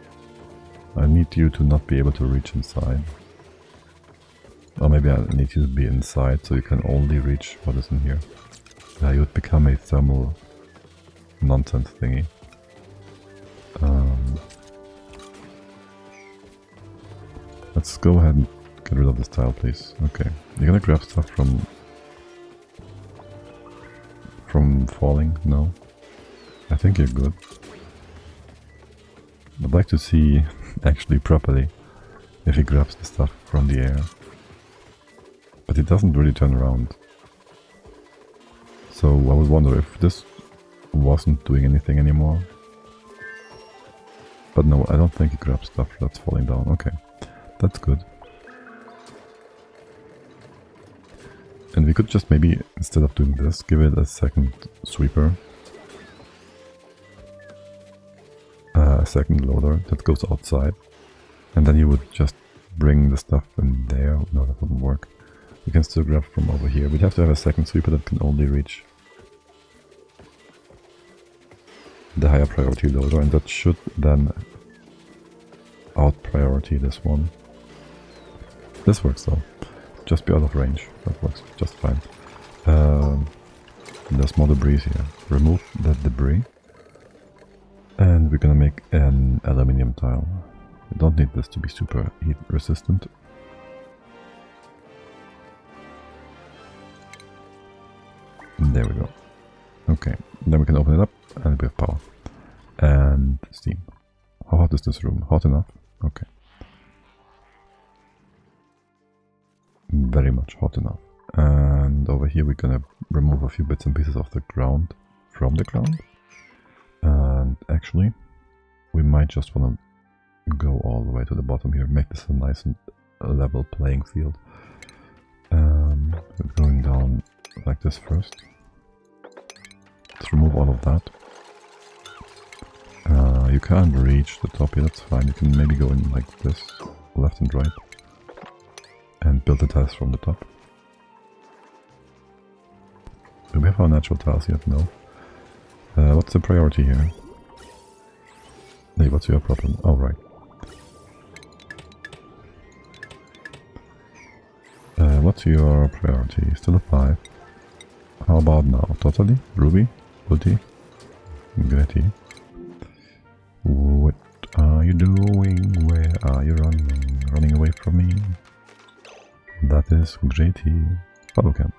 I need you to not be able to reach inside. Or maybe I need you to be inside so you can only reach what is in here. You would become a thermal nonsense thingy. Let's go ahead and get rid of this tile, please. Okay. You're gonna grab stuff from falling? No? I think you're good. I'd like to see, actually properly, if he grabs the stuff from the air. But it doesn't really turn around. So I would wonder if this wasn't doing anything anymore. But no, I don't think he grabs stuff that's falling down. Okay, that's good. And we could just maybe, instead of doing this, give it a second sweeper. A second loader that goes outside. And then you would just bring the stuff in there. No, that wouldn't work. We can still grab from over here. We'd have to have a second sweeper that can only reach the higher priority loader, and that should then out priority this one. This works though. Just be out of range. That works just fine. There's more debris here. Remove that debris. And we're gonna make an aluminium tile. We don't need this to be super heat resistant. There we go. Okay, then we can open it up and we have power. And steam. How hot is this room? Hot enough? Okay. Very much hot enough. And over here we're gonna remove a few bits and pieces of the ground from the ground. And actually, we might just want to go all the way to the bottom here, make this a nice and level playing field. Going down like this first. Let's remove all of that. You can't reach the top here, that's fine. You can maybe go in like this, left and right, and build the tiles from the top. Do we have our natural tiles yet? No. What's the priority here? Hey, what's your problem? Oh, right. What's your priority? Still a 5. How about now? Totally? Ruby? Booty? Gretty? What are you doing? Where are you running? Running away from me? That is Gretty. Follow camp.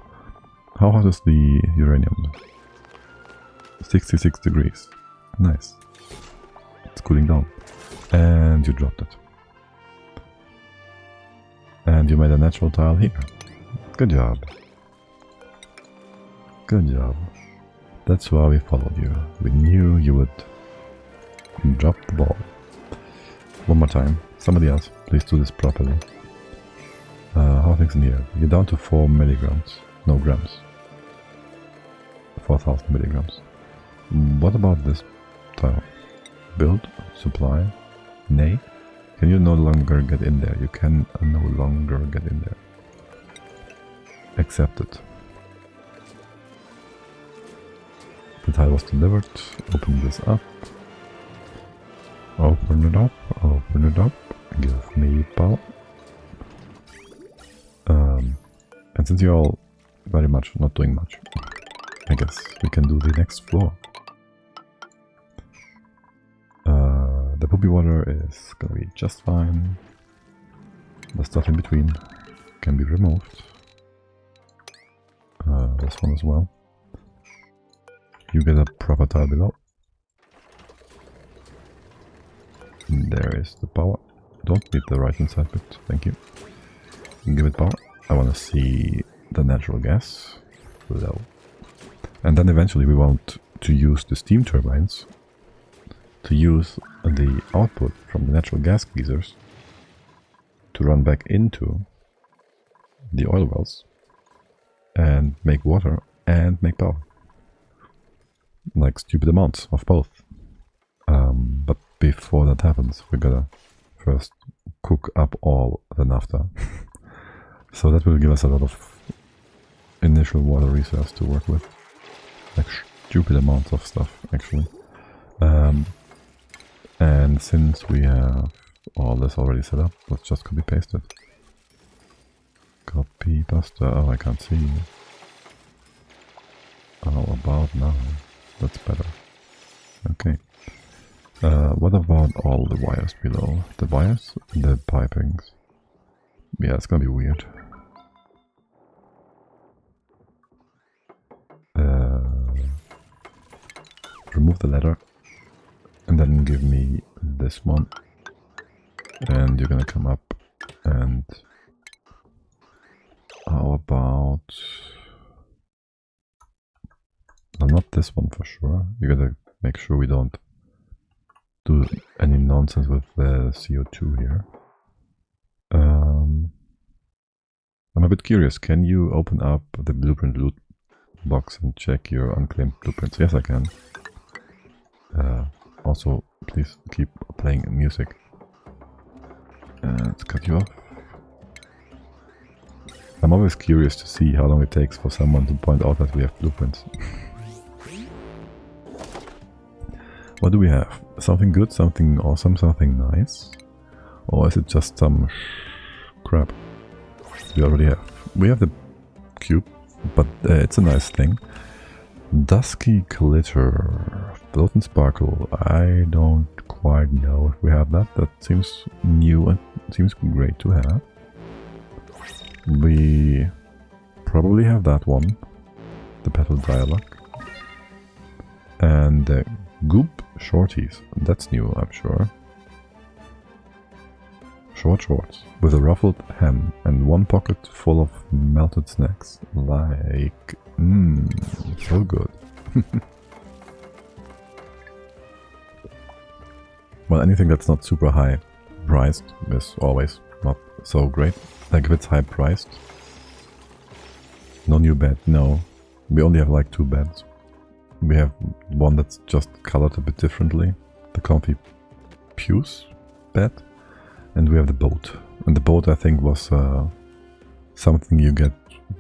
How hot is the uranium? 66 degrees. Nice. It's cooling down. And you dropped it. And you made a natural tile here. Good job. Good job. That's why we followed you. We knew you would drop the ball. One more time. Somebody else, please do this properly. How are things in here? You're down to 4 milligrams. No, grams. 4,000 milligrams. What about this tile? Build, supply, nay. Can you no longer get in there? You can no longer get in there. Accept it. The tile was delivered. Open this up. Open it up. Open it up. Give me power. And since you're all very much not doing much, I guess we can do the next floor. The poopy water is gonna be just fine. The stuff in between can be removed. This one as well. You get a proper tile below. There is the power. Don't need the right hand side bit, thank you. Give it power. I want to see the natural gas below. And then eventually we want to use the steam turbines to use the output from the natural gas geysers to run back into the oil wells and make water and make power. Like stupid amounts of both. But before that happens, we gotta first cook up all the naphtha. So that will give us a lot of initial water reserves to work with. Like stupid amounts of stuff, actually. And since we have all this already set up, let's just copy paste it. Copy pasta. Oh, I can't see. How about now? That's better. Okay. What about all the wires below? The wires? The pipings. Yeah, it's gonna be weird. Remove the ladder. And then give me this one. And you're gonna come up and... How about... Well, not this one for sure. You gotta make sure we don't do any nonsense with the CO2 here. I'm a bit curious. Can you open up the blueprint loot box and check your unclaimed blueprints? Yes, I can. Also, please keep playing music. Let's cut you off. I'm always curious to see how long it takes for someone to point out that we have blueprints. What do we have? Something good, something awesome, something nice? Or is it just some crap? We already have. We have the cube, but it's a nice thing. Dusky glitter, float and sparkle. I don't quite know if we have that. That seems new and seems great to have. We probably have that one. the petal dialogue. And goop shorties. That's new, I'm sure. Short shorts with a ruffled hem and one pocket full of melted snacks. Like, so good. Well, anything that's not super high priced is always not so great. Like if it's high priced. No new bed, no. We only have like 2 beds. We have one that's just colored a bit differently. The comfy Puce bed. And we have the boat. And the boat, I think, was something you get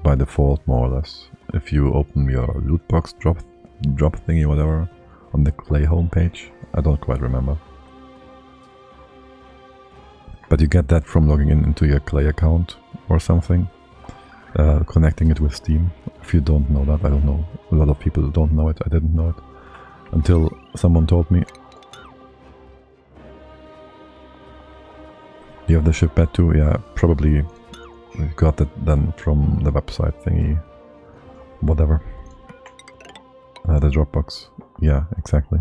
by default, more or less. If you open your loot box drop thingy, whatever, on the Clay homepage. I don't quite remember. But you get that from logging into your Clay account or something. Connecting it with Steam. If you don't know that, I don't know. A lot of people don't know it. I didn't know it until someone told me. You have the ship bed too? Yeah, probably got it then from the website thingy. Whatever. The Dropbox. Yeah, exactly.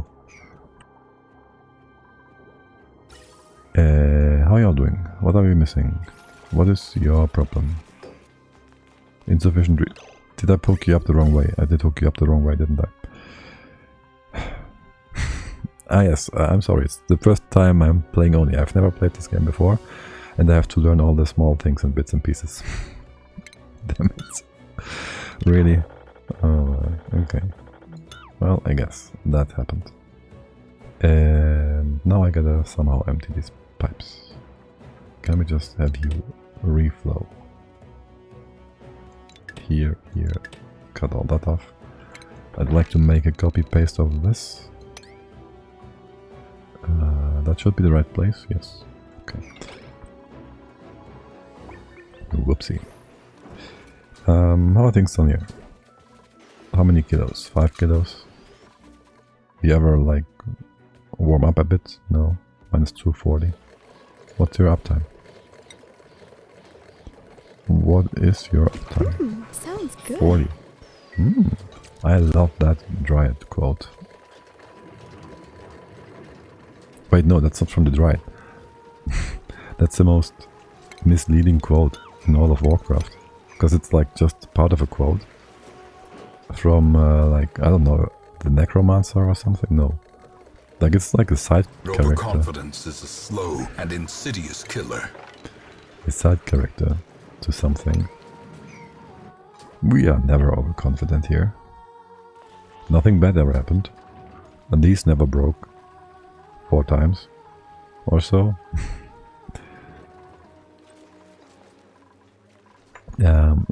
How y'all doing? What are we missing? What is your problem? Insufficient Did I poke you up the wrong way? I did hook you up the wrong way, didn't I? Ah yes, I'm sorry, it's the first time I'm playing Oni. I've never played this game before, and I have to learn all the small things and bits and pieces. Damn it. Really? Oh, okay. Well, I guess that happened. And now I gotta somehow empty these pipes. Can we just have you reflow? Here, cut all that off. I'd like to make a copy-paste of this. That should be the right place, yes. Okay. Whoopsie. How are things done here? How many kilos? 5 kilos? You ever, like, warm up a bit? No. Minus 240. What's your uptime? What is your uptime? Sounds good. 40. I love that Dryad quote. Wait, no, that's not from the Dryad. That's the most misleading quote in all of Warcraft. Because it's like just part of a quote. From, like, I don't know, the Necromancer or something? No. Like, it's like a side character. Overconfidence is a slow and insidious killer. A side character to something. We are never overconfident here. Nothing bad ever happened. And these never broke. 4 times. Or so.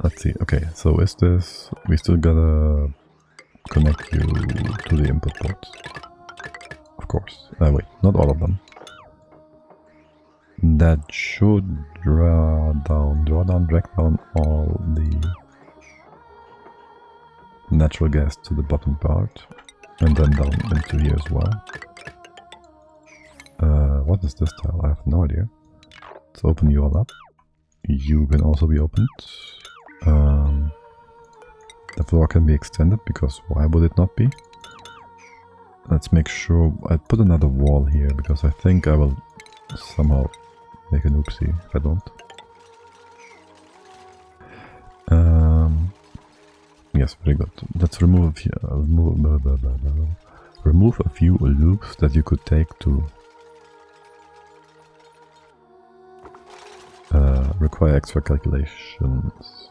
Let's see. Okay, so is this... We still gotta connect you to the input ports. Of course. Wait, not all of them. That should drag down all the natural gas to the bottom part. And then down into here as well. What is this tile? I have no idea. Let's open you all up. You can also be opened. The floor can be extended, because why would it not be? Let's make sure I put another wall here, because I think I will somehow make an oopsie if I don't. Yes, very good. Let's remove a few loops that you could take to require extra calculations.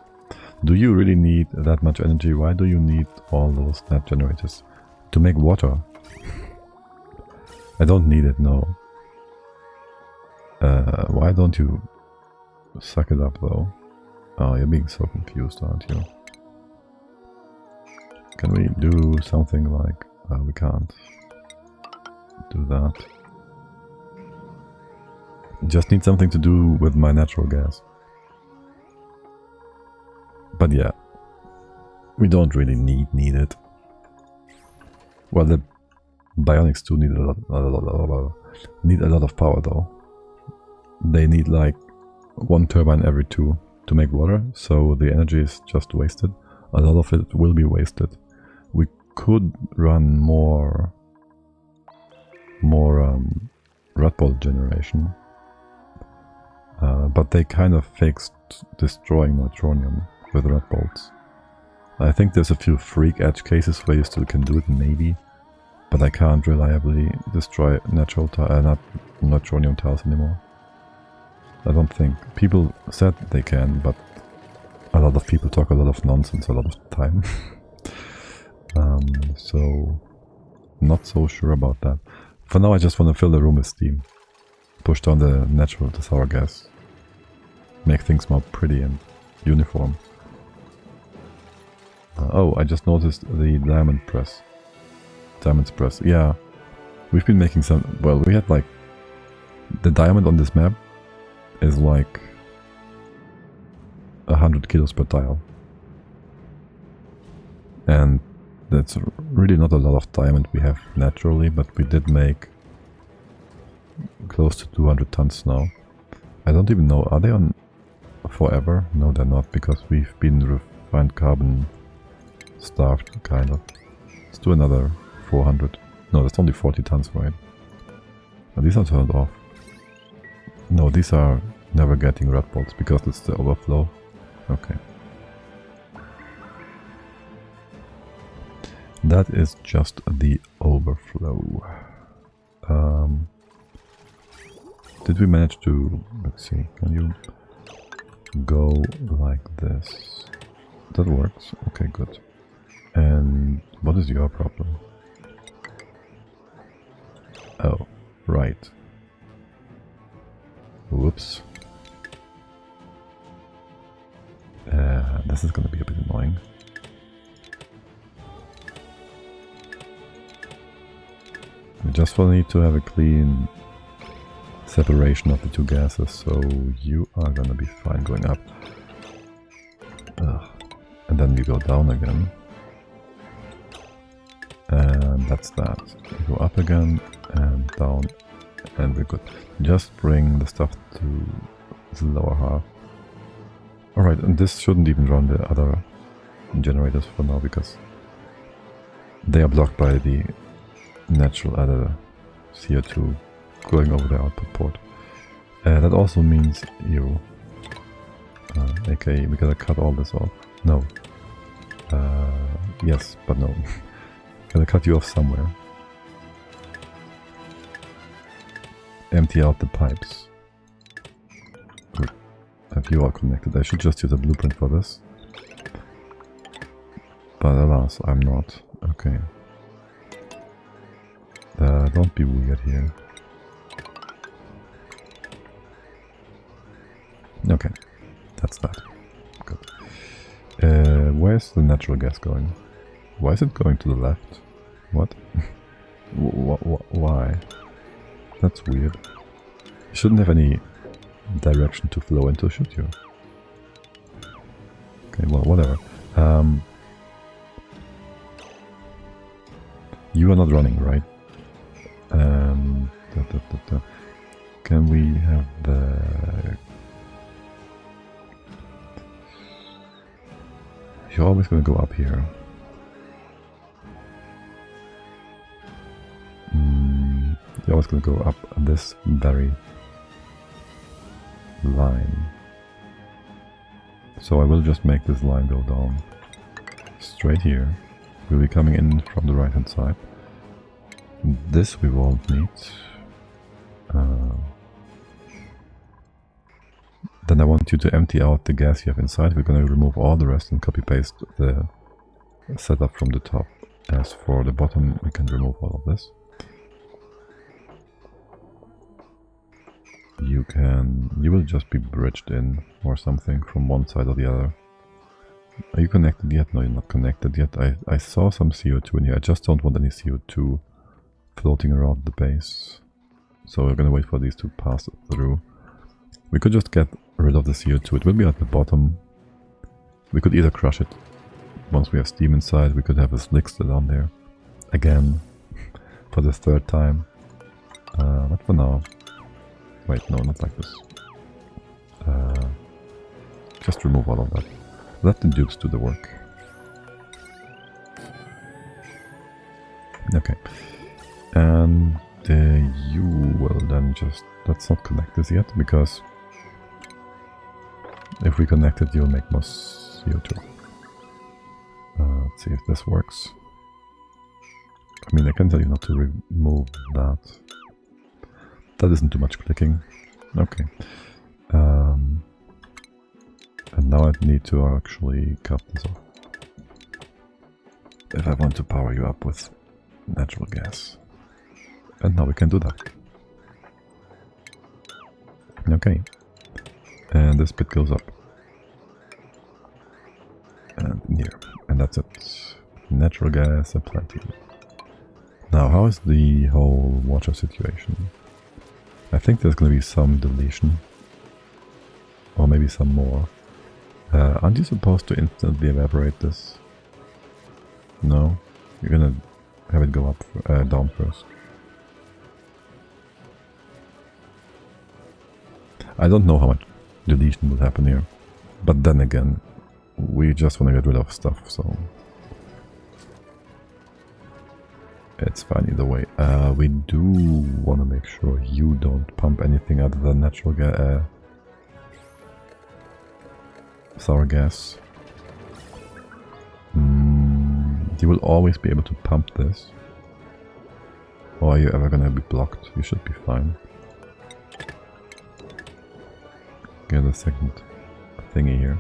Do you really need that much energy? Why do you need all those snap generators? To make water? I don't need it, no. Why don't you suck it up though? Oh, you're being so confused, aren't you? Can we do something like... we can't do that. Just need something to do with my natural gas. But yeah, we don't really need it. Well, the Bionics do need a lot of power though. They need like 1 turbine every 2 to make water, so the energy is just wasted. a lot of it will be wasted. We could run more red bolt generation, but they kind of fixed destroying neutronium with red bolts. I think there's a few freak edge cases where you still can do it, maybe, but I can't reliably destroy natural not neutronium tiles anymore. I don't think. People said they can, but a lot of people talk a lot of nonsense a lot of the time. So not so sure about that. For now I just want to fill the room with steam. Push down the natural to sour gas. Make things more pretty and uniform. Oh, I just noticed the diamond press. Diamonds press, yeah. We've been making some... Well, we had like... The diamond on this map is like 100 kilos per tile. And that's really not a lot of diamond we have naturally, but we did make close to 200 tons now. I don't even know, are they on forever? No, they're not, because we've been refined carbon starved, kind of. Let's do another 400. No, that's only 40 tons, right? Oh, these are turned off. No, these are never getting red bolts, because it's the overflow. Okay. That is just the overflow. Did we manage to... Let's see, can you go like this? That works. Okay, good. And what is your problem? Oh, right. Whoops. This is gonna be a bit annoying. We just will need to have a clean separation of the two gases, so you are gonna be fine going up. And then you go down again. And that's that. You go up again and down, and we're good. Just bring the stuff to the lower half. Alright, and this shouldn't even run the other generators for now, because they are blocked by the natural added CO2 going over the output port. That also means you, aka we gotta cut all this off. No. Yes, but no. Gotta cut you off somewhere. Empty out the pipes. Good. Have you all connected? I should just use a blueprint for this. But alas, I'm not. Okay. Don't be weird here. Okay, that's that. Good. Where's the natural gas going? Why is it going to the left? What? Why? That's weird. You shouldn't have any direction to flow into, should you? Okay, well, whatever. You are not running, right? Can we have the... You're always going to go up here. You're always going to go up this very line. So I will just make this line go down straight here. We'll be coming in from the right hand side. This we won't need. Then I want you to empty out the gas you have inside. We're going to remove all the rest and copy paste the setup from the top. As for the bottom, we can remove all of this. You will just be bridged in or something from one side or the other. Are you connected yet? No, you're not connected yet. I saw some CO2 in here. I just don't want any CO2 floating around the base. So we're gonna wait for these to pass through. We could just get rid of the CO2. It will be at the bottom. We could either crush it once we have steam inside. We could have a slickster down there again for the third time. But for now, wait, no, not like this. Just remove all of that. Let the dupes do the work. Okay. And you will then just... Let's not connect this yet, because if we connect it, you'll make more CO2. Let's see if this works. I mean, I can tell you not to remove that. That isn't too much clicking. Okay. And now I need to actually cut this off. If I want to power you up with natural gas. And now we can do that. Okay. And this bit goes up. And in here. And that's it. Natural gas aplenty. Now, how is the whole water situation? I think there's going to be some deletion. Or maybe some more. Aren't you supposed to instantly evaporate this? No? You're gonna have it go up, down first. I don't know how much deletion will happen here. But then again, we just want to get rid of stuff, so... It's fine either way. We do want to make sure you don't pump anything other than natural gas, sour gas. You will always be able to pump this. Or are you ever gonna be blocked? You should be fine. Get a second thingy here.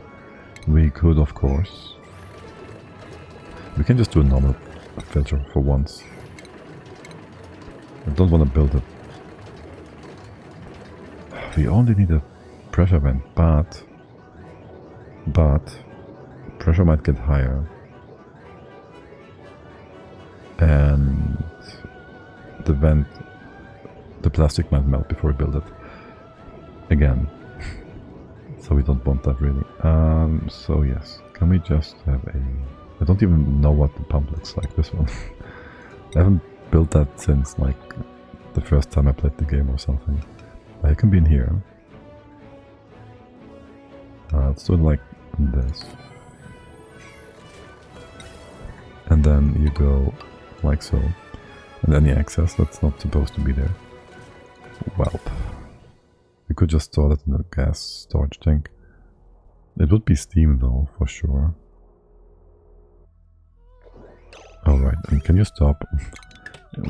We could, of course. We can just do a normal filter for once. I don't want to build it. We only need a pressure vent, but pressure might get higher. And the plastic might melt before we build it. Again. So we don't want that really. So yes, can we just have a... I don't even know what the pump looks like, this one. I haven't built that since like the first time I played the game or something. It can be in here. Let's do it like this. And then you go like so. And any excess that's not supposed to be there. Welp. We could just store that in a gas storage tank. It would be steam though, for sure. Alright, and can you stop?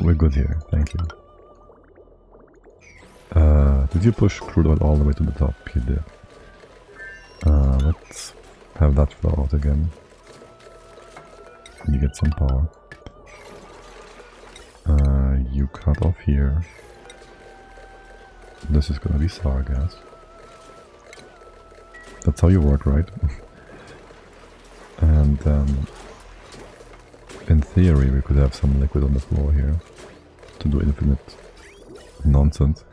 We're good here, thank you. Did you push crude oil all the way to the top? You did. Let's have that flow out again. You get some power. You cut off here. This is gonna be sour gas. That's how you work, right? And in theory we could have some liquid on the floor here to do infinite nonsense,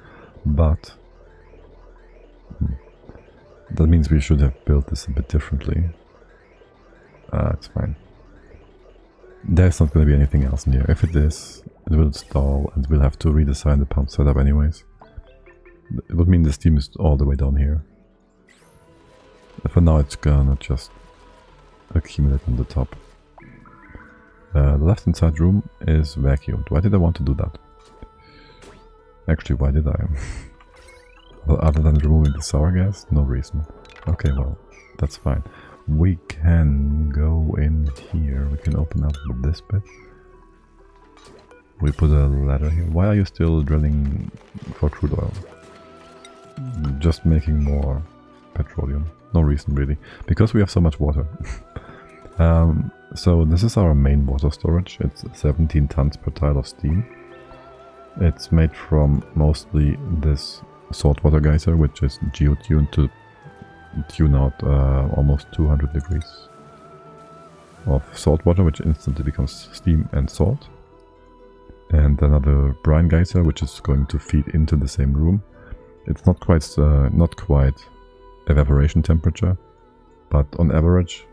but that means we should have built this a bit differently. It's fine. There's not going to be anything else in here. If it is, it will stall and we'll have to redesign the pump setup anyways. It would mean the steam is all the way down here. For now it's gonna just accumulate on the top. The left hand side room is vacuumed. Why did I want to do that? Actually, why did I? Well, other than removing the sour gas? No reason. Okay, well, that's fine. We can go in here. We can open up this bit. We put a ladder here. Why are you still drilling for crude oil? Just making more petroleum. No reason really. Because we have so much water. So this is our main water storage. It's 17 tons per tile of steam. It's made from mostly this saltwater geyser, which is geotuned to tune out almost 200 degrees of salt water, which instantly becomes steam and salt. And another brine geyser, which is going to feed into the same room. It's not quite evaporation temperature, but on average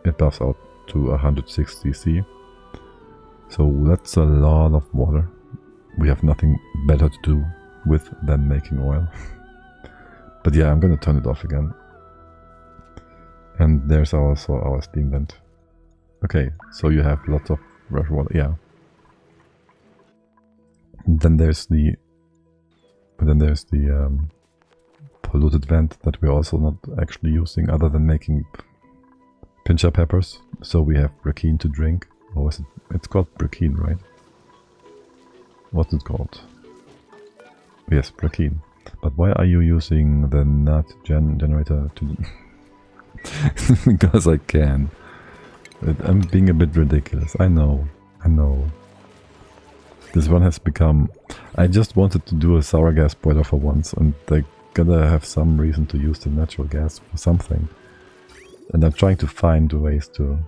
it buffs out to 160 C. So that's a lot of water. We have nothing better to do with than making oil. But yeah, I'm gonna turn it off again. And there's also our steam vent. Okay, so you have lots of fresh water. Yeah. Then there's the polluted vent that we're also not actually using other than making pincher peppers. So we have bracine to drink. Or is it? It's called bracine, right? What's it called? Yes, bracine. But why are you using the nut generator to... Because I can. I'm being a bit ridiculous. I know. This one has become... I just wanted to do a sour gas boiler for once, and I gotta have some reason to use the natural gas for something. And I'm trying to find ways to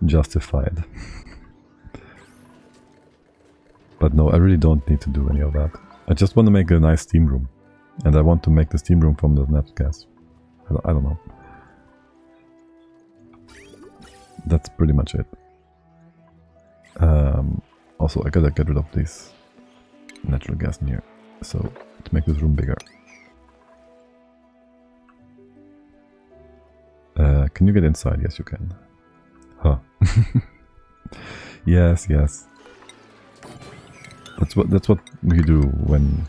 justify it. But no, I really don't need to do any of that. I just want to make a nice steam room. And I want to make the steam room from the natural gas. I don't know. That's pretty much it. Also, I gotta get rid of this natural gas in here. So, to make this room bigger. Can you get inside? Yes, you can. Huh. Yes. That's what you do when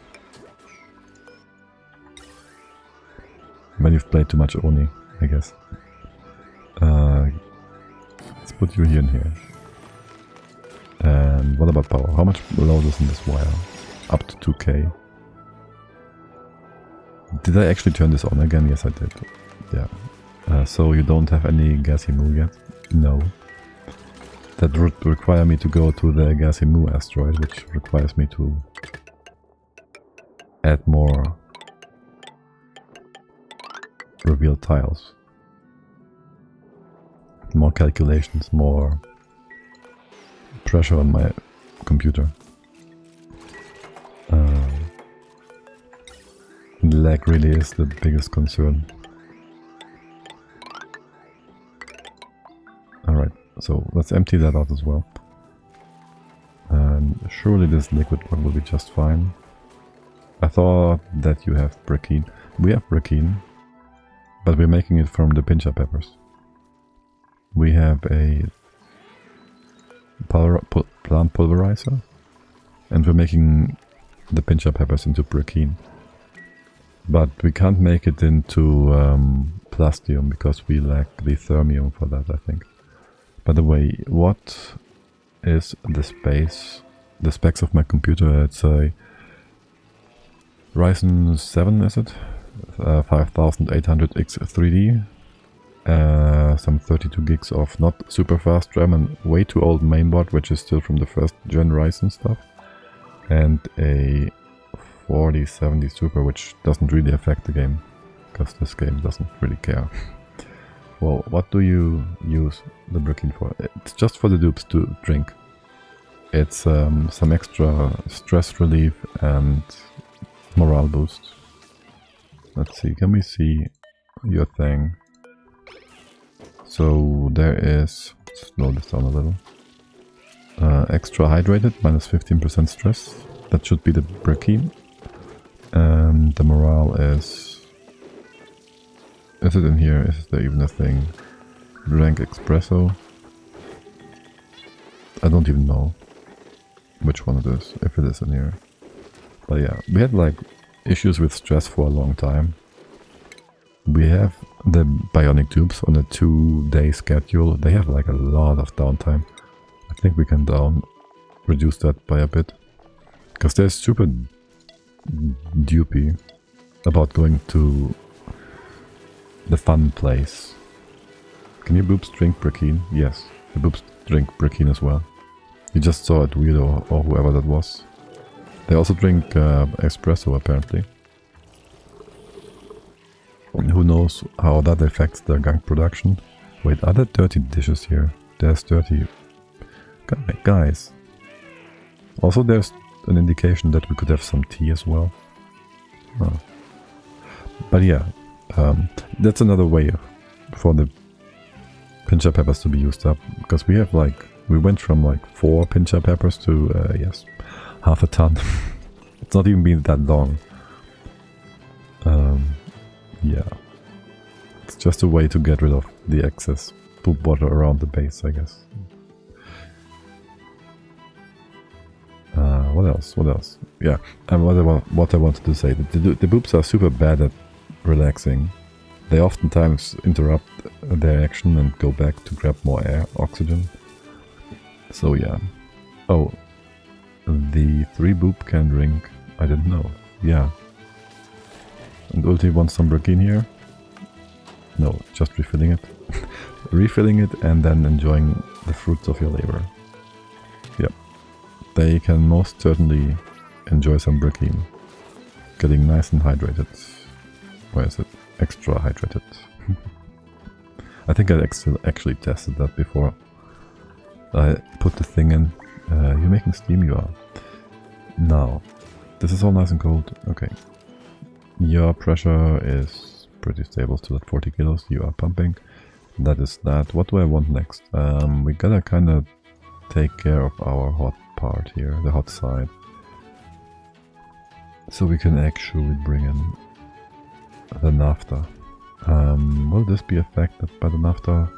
you've played too much Oni, I guess. Let's put you here and here. And what about power? How much load is in this wire? Up to 2k. Did I actually turn this on again? Yes, I did. Yeah. So you don't have any gassy moo yet? No. That would require me to go to the gassy moo asteroid, which requires me to add more revealed tiles. More calculations, more pressure on my computer. Lag really is the biggest concern. Alright, so let's empty that out as well. And surely this liquid one will be just fine. I thought that you have bracine. We have bracine, but we're making it from the pincher peppers. We have a plant pulverizer, and we're making the pincher peppers into bracine. But we can't make it into plastium because we lack the thermium for that, I think. By the way, what is the specs of my computer? It's a Ryzen 7, is it? 5800X3D. Some 32 gigs of not super fast RAM and way too old mainboard, which is still from the first gen Ryzen stuff. And a 4070 Super, which doesn't really affect the game, because this game doesn't really care. Well, what do you use the bracine for? It's just for the dupes to drink. It's some extra stress relief and morale boost. Let's see, can we see your thing? So there is, slow this down a little. Extra hydrated, minus 15% stress. That should be the bracine. And the morale is it in here? Is there even a thing? Rank espresso? I don't even know which one it is, if it is in here. But yeah, we had like issues with stress for a long time. We have the Bionic tubes on a 2-day schedule. They have like a lot of downtime. I think we can reduce that by a bit. Because they're super dupey about going to the fun place. Can you boobs drink bracine? Yes, the boobs drink bracine as well. You just saw it, weirdo, or whoever that was. They also drink espresso, apparently. Who knows how that affects the gunk production. Wait, are there dirty dishes here? There's dirty... Guys. Also there's an indication that we could have some tea as well. Oh. But yeah, that's another way for the pincher peppers to be used up. Because we have like... We went from like 4 pincher peppers to, yes, half a ton. It's not even been that long. Yeah. It's just a way to get rid of the excess poop water around the base, I guess. what else? What else? Yeah, and what I wanted to say, the boobs are super bad at relaxing. They oftentimes interrupt their action and go back to grab more air, oxygen. So yeah. Oh, the 3 boob can drink. I didn't know. Yeah. And Ulti wants some Brakin here. No, just refilling it. Refilling it and then enjoying the fruits of your labor. Yep. They can most certainly enjoy some Brakin. Getting nice and hydrated. Where is it? Extra hydrated. I think I actually tested that before I put the thing in. You're making steam, you are. Now, this is all nice and cold. Okay. Your pressure is pretty stable, still at 40 kilos. You are pumping. That is that. What do I want next? We gotta kind of take care of our hot part here, the hot side. So we can actually bring in the naphtha. Will this be affected by the naphtha?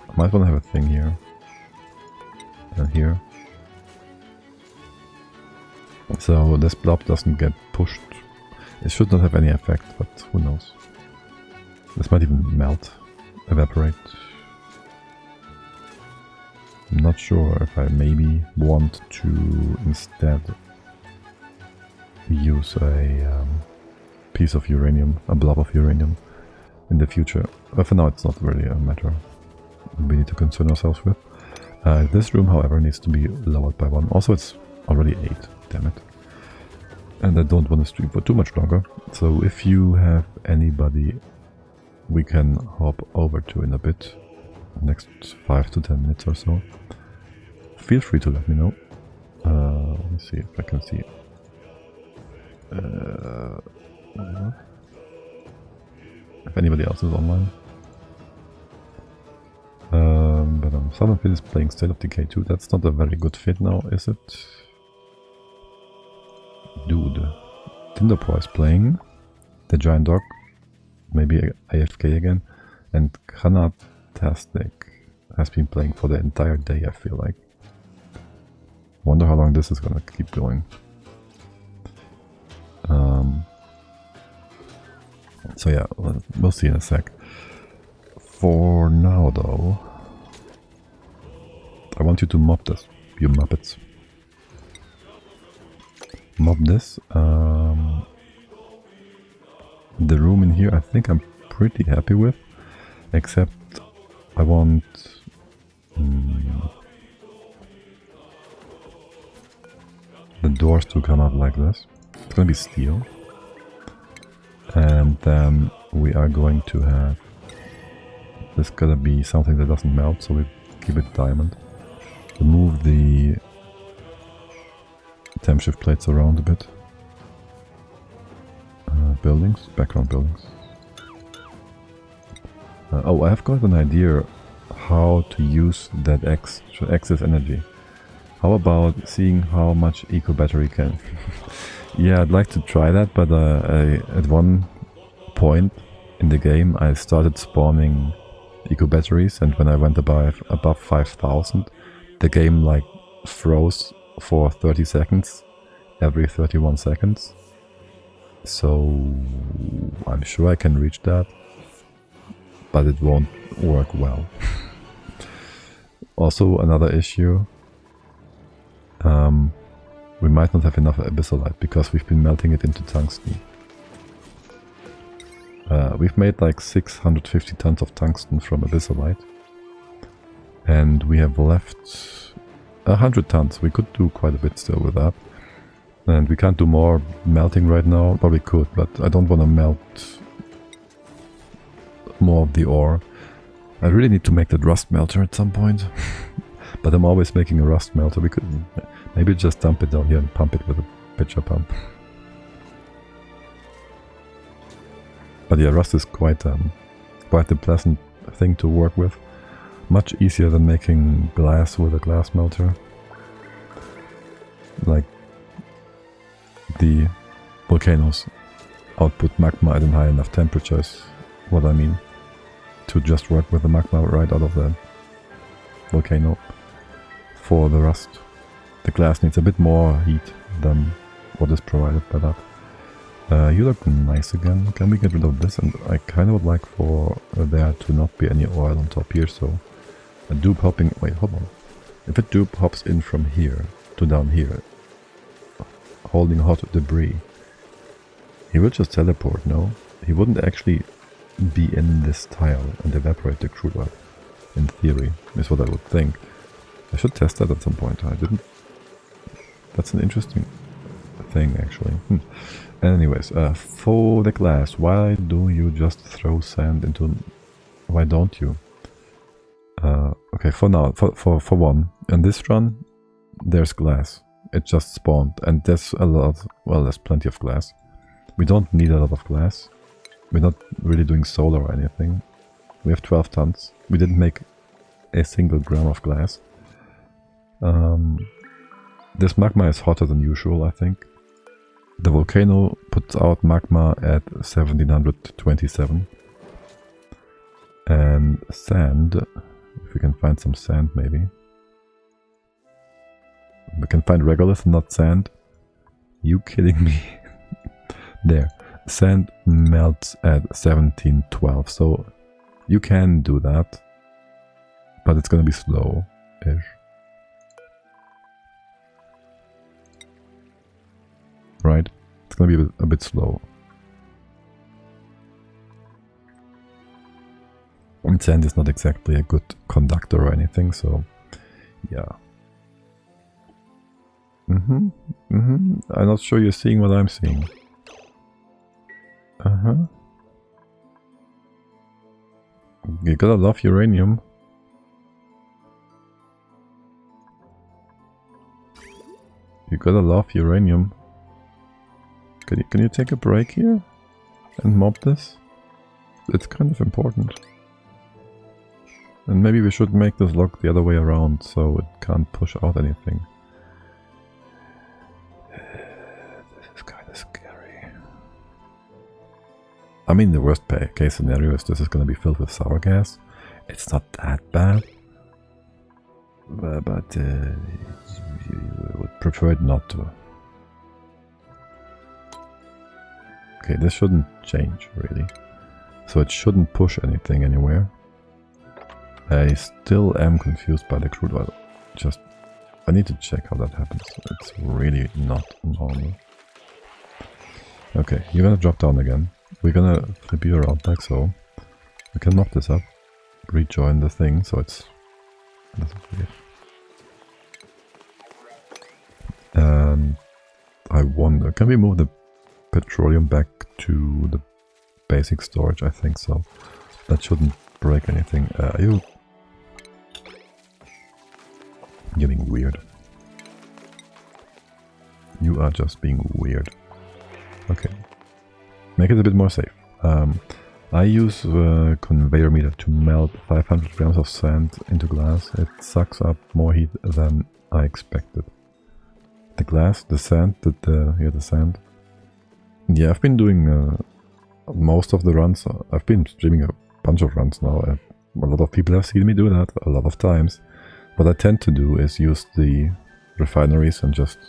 I might want to have a thing here. And here. So this blob doesn't get pushed. It should not have any effect, but who knows. This might even melt, evaporate. I'm not sure if I maybe want to instead use a piece of uranium, a blob of uranium in the future. But for now it's not really a matter we need to concern ourselves with. This room, however, needs to be lowered by 1. Also, it's already 8, damn it. And I don't want to stream for too much longer. So if you have anybody we can hop over to in a bit, next 5 to 10 minutes or so, feel free to let me know. Let me see if I can see. If anybody else is online. But Southern Fit is playing State of Decay 2. That's not a very good fit now, is it? Dude. Tinderpaw is playing. The Giant Dog. Maybe AFK again. And Kanatastic has been playing for the entire day, I feel like. Wonder how long this is gonna keep going. So yeah, we'll see in a sec. For now though, I want you to mop this, you muppets. Mop this. The room in here I think I'm pretty happy with, except I want the doors to come up like this. It's gonna be steel. And then we are going to have this gotta be something that doesn't melt, so we keep it diamond. To move the temp shift plates around a bit. Buildings, background buildings. Oh, I've got an idea how to use that excess energy. How about seeing how much eco battery can? Yeah, I'd like to try that, but at one point in the game I started spawning eco batteries, and when I went above 5,000, the game like froze for 30 seconds every 31 seconds. So I'm sure I can reach that, but it won't work well. Also another issue, we might not have enough abyssalite because we've been melting it into tungsten. We've made like 650 tons of tungsten from abyssalite, and we have left 100 tons. We could do quite a bit still with that, and we can't do more melting right now. Probably could, but I don't want to melt more of the ore. I really need to make that rust melter at some point. But I'm always making a rust melter. We could maybe just dump it down here and pump it with a pitcher pump. But yeah, rust is quite a pleasant thing to work with. Much easier than making glass with a glass melter. Like the volcanoes output magma at a high enough temperature is what I mean. To just work with the magma right out of the volcano for the rust. The glass needs a bit more heat than what is provided by that. You look nice again. Can we get rid of this? And I kind of would like for there to not be any oil on top here, so a dupe hopping... Wait, hold on. If a dupe hops in from here to down here, holding hot debris, he will just teleport, no? He wouldn't actually be in this tile and evaporate the crude oil, in theory, is what I would think. I should test that at some point. I didn't... That's an interesting thing, actually. Anyways, for the glass, why do you just throw sand into... Why don't you? Okay, for now, for one, in this run, there's glass. It just spawned, and there's a lot... Well, there's plenty of glass. We don't need a lot of glass. We're not really doing solar or anything. We have 12 tons. We didn't make a single gram of glass. This magma is hotter than usual, I think. The volcano puts out magma at 1727. And sand, if we can find some sand maybe. We can find regolith, not sand. You kidding me? There. Sand melts at 1712, so you can do that. But it's gonna be slow-ish. Right? It's gonna be a bit slow. And sand is not exactly a good conductor or anything, so yeah. I'm not sure you're seeing what I'm seeing. You gotta love uranium. You gotta love uranium. Can you take a break here and mob this? It's kind of important. And maybe we should make this lock the other way around so it can't push out anything. This is kind of scary. I mean, the worst case scenario is this is going to be filled with sour gas. It's not that bad. But you would prefer it not to. Okay, this shouldn't change, really. So it shouldn't push anything anywhere. I still am confused by the crude oil. I need to check how that happens. It's really not normal. Okay, you're gonna drop down again. We're gonna flip you around like so. We can mop this up. Rejoin the thing, so it's... And I wonder, can we move the petroleum back to the basic storage? I think so. That shouldn't break anything. You getting weird. You are just being weird. Okay. Make it a bit more safe. I use a conveyor meter to melt 500 grams of sand into glass. It sucks up more heat than I expected. The glass, the sand, the sand. Yeah, I've been doing most of the runs. I've been streaming a bunch of runs now. A lot of people have seen me do that a lot of times. What I tend to do is use the refineries and just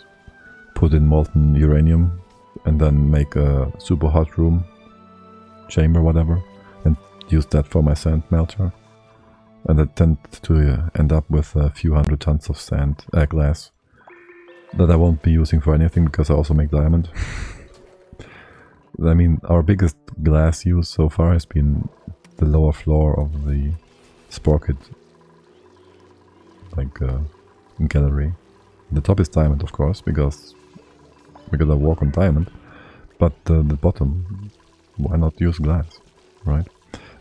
put in molten uranium and then make a super hot room, chamber, whatever, and use that for my sand melter. And I tend to end up with a few hundred tons of sand, glass, that I won't be using for anything because I also make diamond. I mean, our biggest glass use so far has been the lower floor of the Sporkit, like gallery. The top is diamond, of course, because we gotta walk on diamond. But the bottom, why not use glass, right?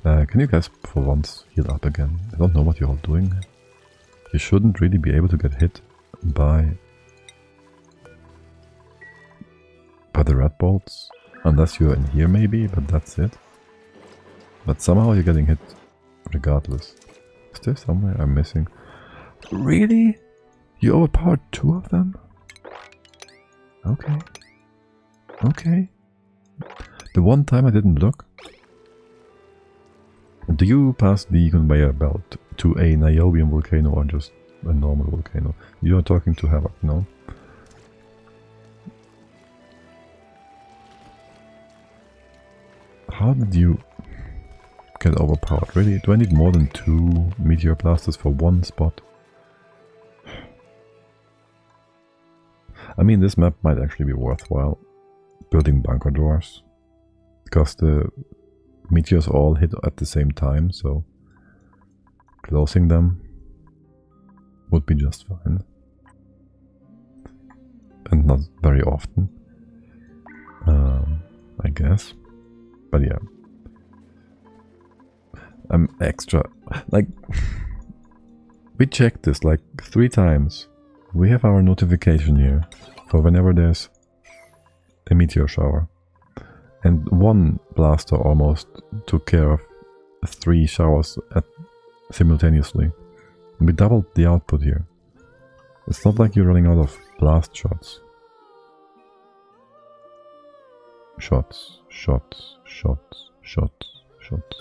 Can you guys for once heal up again? I don't know what you're all doing. You shouldn't really be able to get hit by the red bolts, unless you're in here maybe, but that's it. But somehow you're getting hit regardless. Is there somewhere I'm missing? Really? You overpowered 2 of them? Okay. Okay. The one time I didn't look. Do you pass the conveyor belt to a niobium volcano or just a normal volcano. You're talking to Havoc, no? How did you get overpowered? Really? Do I need more than 2 meteor blasters for one spot? I mean, this map might actually be worthwhile building bunker doors, because the meteors all hit at the same time, so closing them would be just fine. And not very often, I guess. But yeah. I'm extra... like... we checked this like 3 times. We have our notification here for whenever there's a meteor shower. And 1 blaster almost took care of 3 showers simultaneously. We doubled the output here. It's not like you're running out of blast shots. Shots, shots, shots, shots, shots.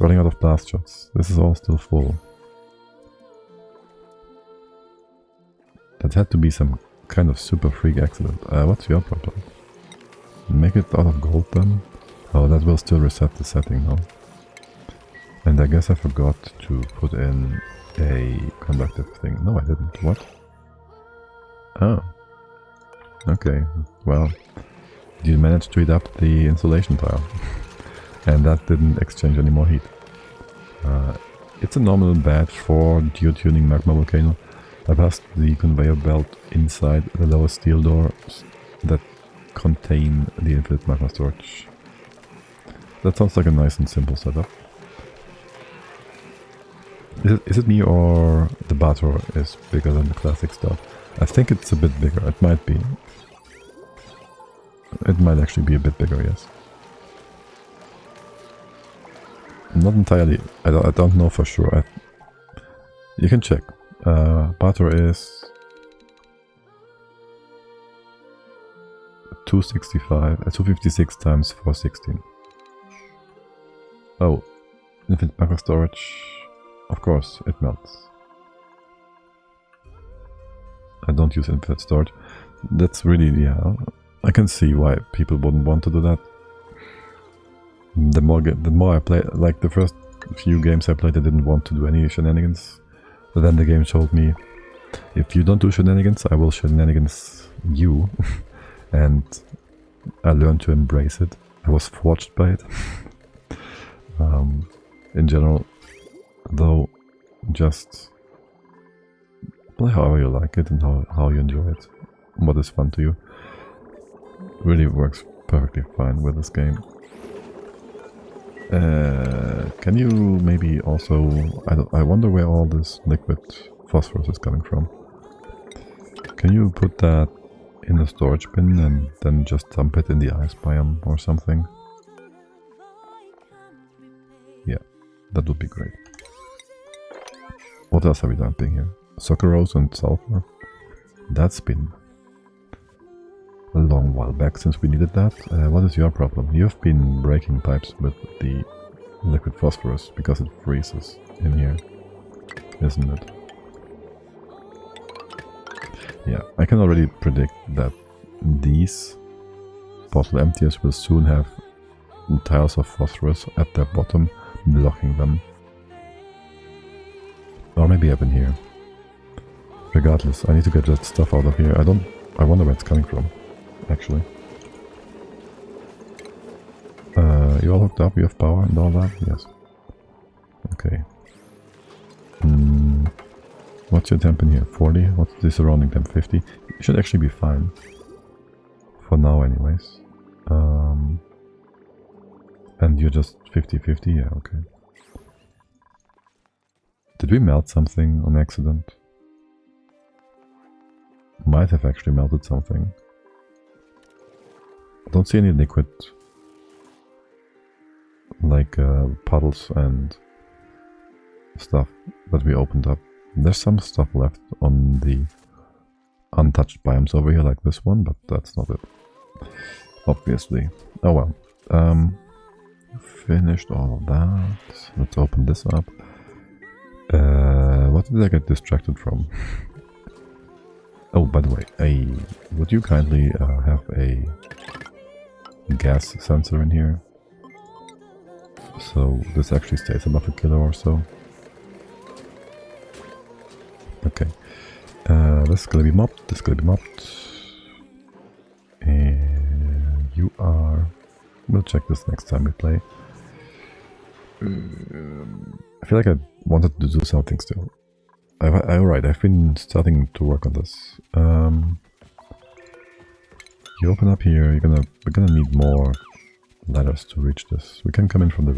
Running out of blast shots. This is all still full. That had to be some kind of super freak accident. What's your problem? Make it out of gold then? Oh, that will still reset the setting, no? And I guess I forgot to put in a conductive thing. No, I didn't. What? Oh. Okay, well. You managed to heat up the insulation tile. And that didn't exchange any more heat. It's a normal badge for geotuning magma volcano. I passed the conveyor belt inside the lower steel doors that contain the infinite magma storage. That sounds like a nice and simple setup. Is it me or the Baator is bigger than the classic stuff? I think it's a bit bigger. It might be. It might actually be a bit bigger, yes. Not entirely. I don't know for sure. You can check. Baator is 256 times 416. Oh, infinite magma storage. Of course, it melts. I don't use infinite storage. That's really, yeah. I can see why people wouldn't want to do that. The more I play, like the first few games I played, I didn't want to do any shenanigans. But then the game told me, if you don't do shenanigans, I will shenanigans you. And I learned to embrace it. I was forged by it. In general, though, just play however you like it and how you enjoy it. What is fun to you. Really works perfectly fine with this game. Can you maybe also... I wonder where all this liquid phosphorus is coming from. Can you put that in a storage bin and then just dump it in the ice biome or something? Yeah, that would be great. What else are we dumping here? Sucrose and sulfur? That's been a long while back since we needed that. What is your problem? You've been breaking pipes with the liquid phosphorus because it freezes in here, isn't it? Yeah, I can already predict that these bottle emptiers will soon have tiles of phosphorus at their bottom, blocking them. Or maybe up in here. Regardless, I need to get that stuff out of here. I wonder where it's coming from, actually. You all hooked up, you have power and all that? Yes. Okay. What's your temp in here? 40? What's the surrounding temp? 50? It should actually be fine. For now anyways. And you're just 50-50? Yeah, okay. Did we melt something on accident? Might have actually melted something. I don't see any liquid like puddles and stuff that we opened up. There's some stuff left on the untouched biomes over here like this one, but that's not it. Obviously. Oh well. Finished all of that. Let's open this up. What did I get distracted from? Oh, by the way, would you kindly have a gas sensor in here? So this actually stays above a kilo or so. Okay. This is gonna be mopped, this is gonna be mopped. And you are... We'll check this next time we play. I feel like I wanted to do something still. Alright, I've been starting to work on this. You open up here, we're gonna need more ladders to reach this. We can come in from the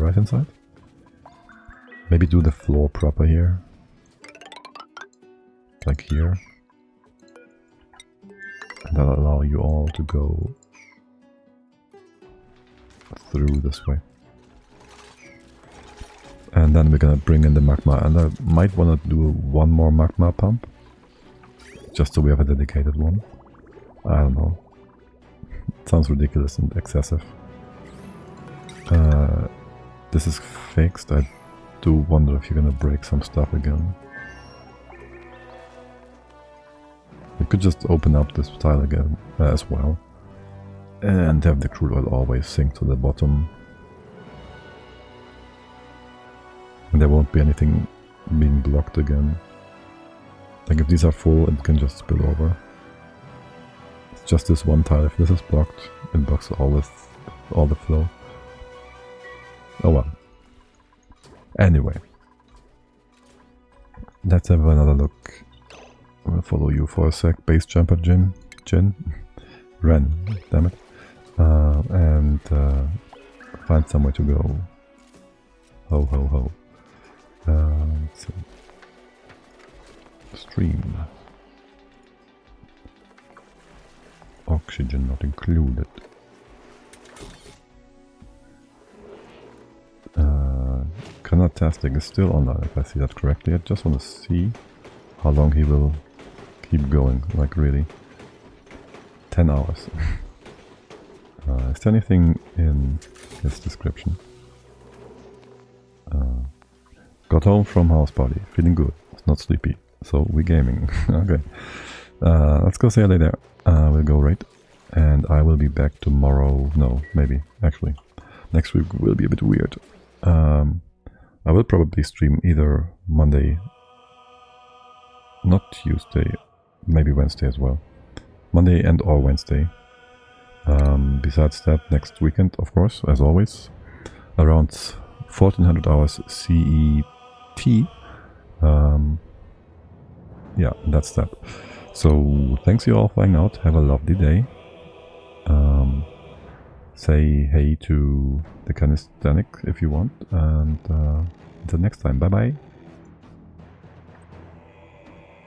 right hand side. Maybe do the floor proper here. Like here. And that'll allow you all to go through this way. And then we're gonna bring in the magma, and I might wanna do one more magma pump. Just so we have a dedicated one. I don't know. It sounds ridiculous and excessive. This is fixed. I do wonder if you're gonna break some stuff again. We could just open up this tile again as well. And have the crude oil always sink to the bottom. And there won't be anything being blocked again. Like if these are full, it can just spill over. It's just this one tile. If this is blocked, it blocks all the flow. Oh well. Anyway. Let's have another look. I'm gonna follow you for a sec. Base jumper Jin. Ren, damn it. And find somewhere to go. Ho ho ho. So stream. Oxygen not included. Canotastic is still online, if I see that correctly. I just want to see how long he will keep going, like really. 10 hours. Is there anything in his description? Got home from house party, feeling good, not sleepy, so we gaming. Okay, let's go say hello there. We'll go right, and I will be back tomorrow. No, maybe actually next week will be a bit weird. I will probably stream either Monday, not Tuesday, maybe Wednesday as well. Monday and or Wednesday. Besides that, next weekend, of course, as always, around 1400 hours CET. Yeah, that's that. So thanks you all for hanging out. Have a lovely day. Say hey to the calisthenic if you want, and until next time, bye bye.